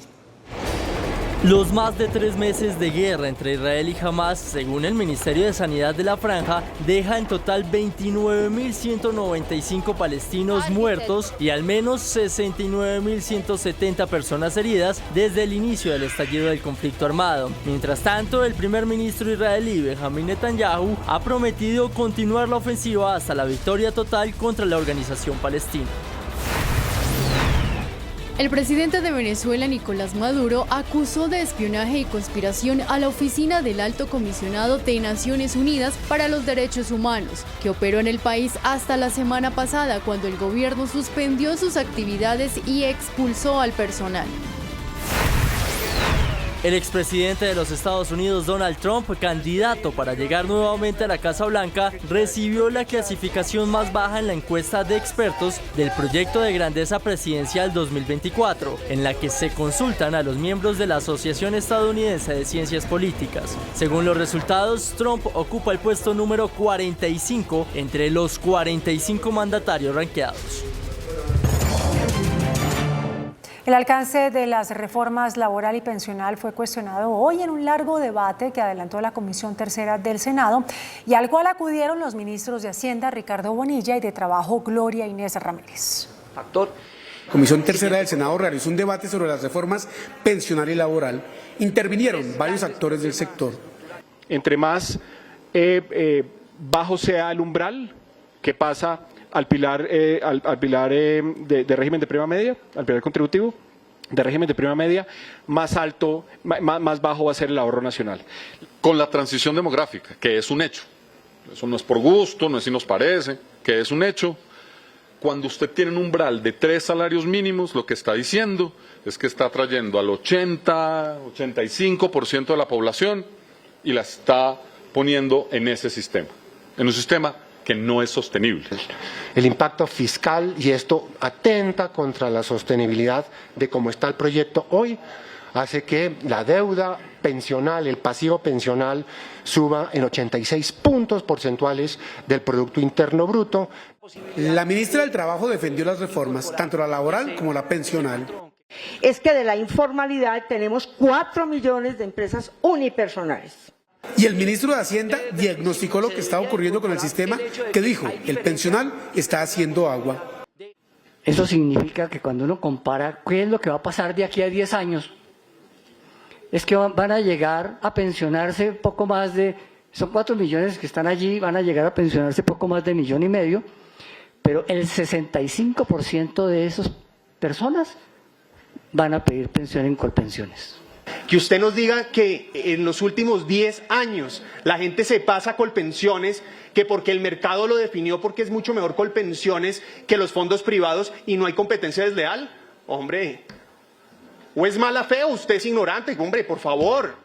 Los más de 3 meses de guerra entre Israel y Hamas, según el Ministerio de Sanidad de la Franja, deja en total 29.195 palestinos muertos y al menos 69.170 personas heridas desde el inicio del estallido del conflicto armado. Mientras tanto, el primer ministro israelí Benjamin Netanyahu ha prometido continuar la ofensiva hasta la victoria total contra la organización palestina. El presidente de Venezuela, Nicolás Maduro, acusó de espionaje y conspiración a la Oficina del Alto Comisionado de Naciones Unidas para los Derechos Humanos, que operó en el país hasta la semana pasada, cuando el gobierno suspendió sus actividades y expulsó al personal. El expresidente de los Estados Unidos, Donald Trump, candidato para llegar nuevamente a la Casa Blanca, recibió la clasificación más baja en la encuesta de expertos del Proyecto de Grandeza Presidencial 2024, en la que se consultan a los miembros de la Asociación Estadounidense de Ciencias Políticas. Según los resultados, Trump ocupa el puesto número 45 entre los 45 mandatarios ranqueados. El alcance de las reformas laboral y pensional fue cuestionado hoy en un largo debate que adelantó la Comisión Tercera del Senado y al cual acudieron los ministros de Hacienda, Ricardo Bonilla, y de Trabajo, Gloria Inés Ramírez. Comisión Tercera del Senado realizó un debate sobre las reformas pensional y laboral. Intervinieron varios actores del sector. Entre más bajo sea el umbral que pasa al pilar de régimen de prima media, al pilar contributivo de régimen de prima media, más alto, más bajo va a ser el ahorro nacional. Con la transición demográfica, que es un hecho, eso no es por gusto, no es si nos parece, que es un hecho, cuando usted tiene un umbral de 3 salarios mínimos, lo que está diciendo es que está trayendo al 85% de la población y la está poniendo en ese sistema, en un sistema que no es sostenible. El impacto fiscal, y esto atenta contra la sostenibilidad de cómo está el proyecto hoy, hace que la deuda pensional, el pasivo pensional, suba en 86 puntos porcentuales del Producto Interno Bruto. La ministra del Trabajo defendió las reformas, tanto la laboral como la pensional. Es que de la informalidad tenemos 4 millones de empresas unipersonales. Y el ministro de Hacienda diagnosticó lo que está ocurriendo con el sistema, que dijo, el pensional está haciendo agua. Eso significa que cuando uno compara qué es lo que va a pasar de aquí a 10 años, es que van a llegar a pensionarse poco más de, son 4 millones que están allí, van a llegar a pensionarse poco más de 1,5 millones, pero el 65% de esas personas van a pedir pensión en Colpensiones. Que usted nos diga que en los últimos 10 años la gente se pasa a Colpensiones, que porque el mercado lo definió porque es mucho mejor Colpensiones que los fondos privados y no hay competencia desleal. Hombre, o es mala fe o usted es ignorante, hombre, por favor.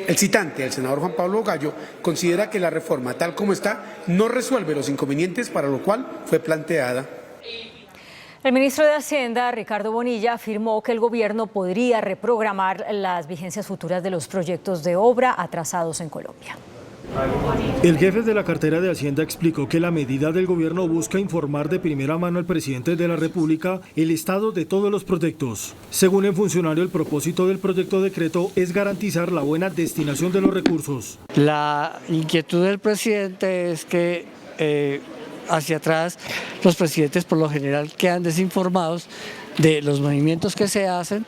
El citante, el senador Juan Pablo Gallo, considera que la reforma tal como está no resuelve los inconvenientes para lo cual fue planteada. El ministro de Hacienda, Ricardo Bonilla, afirmó que el gobierno podría reprogramar las vigencias futuras de los proyectos de obra atrasados en Colombia. El jefe de la cartera de Hacienda explicó que la medida del gobierno busca informar de primera mano al presidente de la República el estado de todos los proyectos. Según el funcionario, el propósito del proyecto de decreto es garantizar la buena destinación de los recursos. La inquietud del presidente es que hacia atrás los presidentes por lo general quedan desinformados de los movimientos que se hacen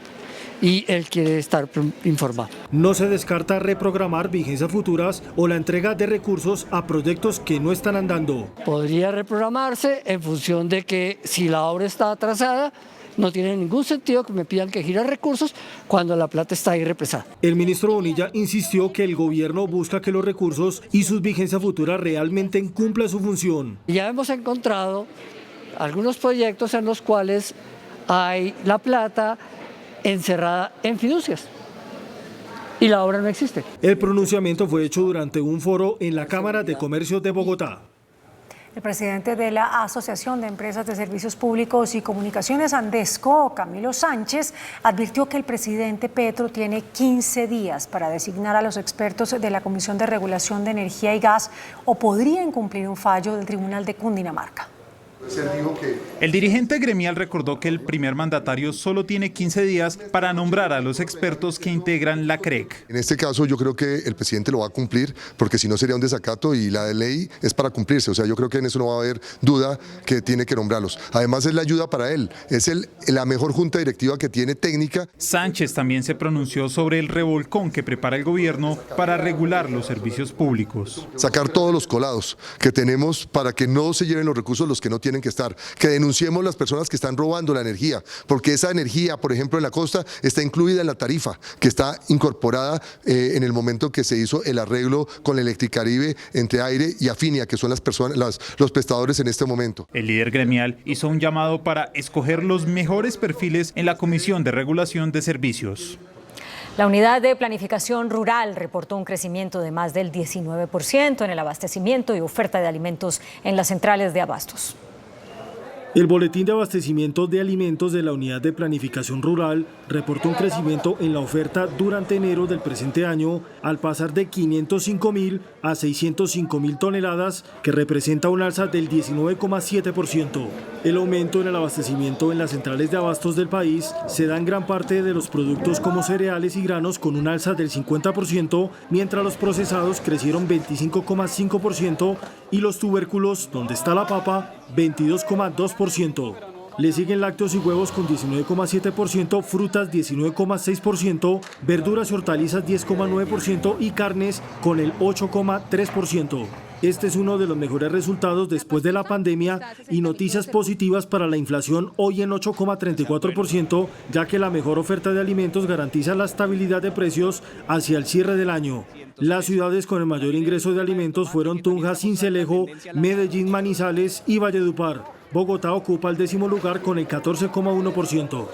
y él quiere estar informado. No se descarta reprogramar vigencias futuras o la entrega de recursos a proyectos que no están andando. Podría reprogramarse en función de que si la obra está atrasada, no tiene ningún sentido que me pidan que gire recursos cuando la plata está ahí represada. El ministro Bonilla insistió que el gobierno busca que los recursos y sus vigencias futuras realmente cumplan su función. Ya hemos encontrado algunos proyectos en los cuales hay la plata encerrada en fiducias y la obra no existe. El pronunciamiento fue hecho durante un foro en la Cámara de Comercio de Bogotá. El presidente de la Asociación de Empresas de Servicios Públicos y Comunicaciones, Andesco, Camilo Sánchez, advirtió que el presidente Petro tiene 15 días para designar a los expertos de la Comisión de Regulación de Energía y Gas o podría incumplir un fallo del Tribunal de Cundinamarca. El dirigente gremial recordó que el primer mandatario solo tiene 15 días para nombrar a los expertos que integran la CREC. En este caso yo creo que el presidente lo va a cumplir, porque si no sería un desacato, y la ley es para cumplirse. O sea, yo creo que en eso no va a haber duda que tiene que nombrarlos. Además es la ayuda para él, es la mejor junta directiva que tiene técnica. Sánchez también se pronunció sobre el revolcón que prepara el gobierno para regular los servicios públicos. Sacar todos los colados que tenemos para que no se lleven los recursos los que no tienen que estar, que denunciemos las personas que están robando la energía, porque esa energía, por ejemplo, en la costa está incluida en la tarifa, que está incorporada en el momento que se hizo el arreglo con Electricaribe entre Aire y Afinia, que son los prestadores en este momento. El líder gremial hizo un llamado para escoger los mejores perfiles en la Comisión de Regulación de Servicios. La Unidad de Planificación Rural reportó un crecimiento de más del 19% en el abastecimiento y oferta de alimentos en las centrales de abastos. El Boletín de Abastecimiento de Alimentos de la Unidad de Planificación Rural reportó un crecimiento en la oferta durante enero del presente año al pasar de 505.000 a 605.000 toneladas, que representa un alza del 19,7%. El aumento en el abastecimiento en las centrales de abastos del país se da en gran parte de los productos como cereales y granos con un alza del 50%, mientras los procesados crecieron 25,5% y los tubérculos, donde está la papa, 22,2%. Le siguen lácteos y huevos con 19,7%, frutas 19,6%, verduras y hortalizas 10,9% y carnes con el 8,3%. Este es uno de los mejores resultados después de la pandemia y noticias positivas para la inflación hoy en 8,34%, ya que la mejor oferta de alimentos garantiza la estabilidad de precios hacia el cierre del año. Las ciudades con el mayor ingreso de alimentos fueron Tunja, Sincelejo, Medellín, Manizales y Valledupar. Bogotá ocupa el 10º lugar con el 14,1%.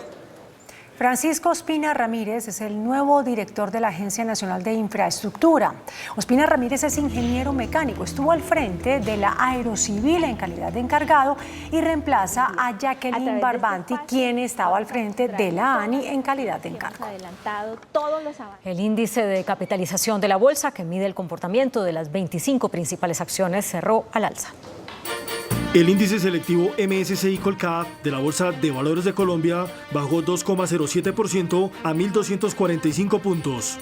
Francisco Ospina Ramírez es el nuevo director de la Agencia Nacional de Infraestructura. Ospina Ramírez es ingeniero mecánico, estuvo al frente de la Aerocivil en calidad de encargado y reemplaza a Jacqueline Barbanti, quien estaba al frente de la ANI en calidad de encargo. El índice de capitalización de la bolsa, que mide el comportamiento de las 25 principales acciones, cerró al alza. El índice selectivo MSCI Colcap de la Bolsa de Valores de Colombia bajó 2,07% a 1.245 puntos.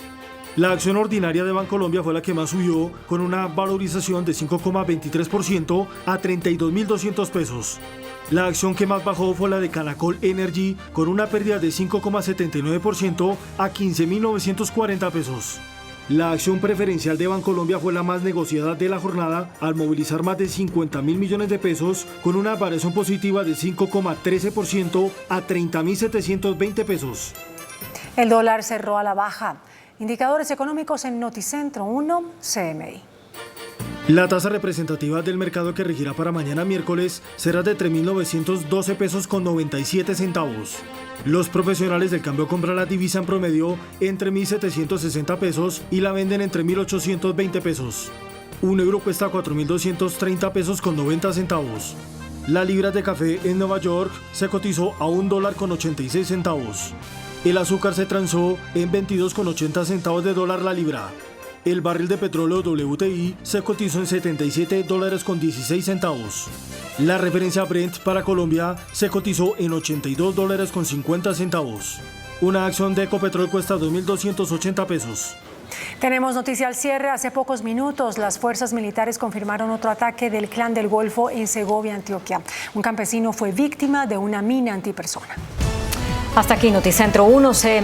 La acción ordinaria de Bancolombia fue la que más subió, con una valorización de 5,23% a 32.200 pesos. La acción que más bajó fue la de Canacol Energy, con una pérdida de 5,79% a 15.940 pesos. La acción preferencial de Bancolombia fue la más negociada de la jornada al movilizar más de 50.000 millones de pesos con una variación positiva de 5,13% a 30.720 pesos. El dólar cerró a la baja. Indicadores económicos en Noticentro 1, CMI. La tasa representativa del mercado que regirá para mañana miércoles será de 3.912 pesos con 97 centavos. Los profesionales del cambio compran la divisa en promedio entre 1.760 pesos y la venden entre 1.820 pesos. Un euro cuesta 4.230 pesos con 90 centavos. La libra de café en Nueva York se cotizó a $1.86 centavos. El azúcar se transó en 22,80 centavos de dólar la libra. El barril de petróleo WTI se cotizó en $77.16 centavos. La referencia Brent para Colombia se cotizó en $82.50 centavos. Una acción de Ecopetrol cuesta 2.280 pesos. Tenemos noticia al cierre. Hace pocos minutos las fuerzas militares confirmaron otro ataque del Clan del Golfo en Segovia, Antioquia. Un campesino fue víctima de una mina antipersona. Hasta aquí Noticentro 1 CMI.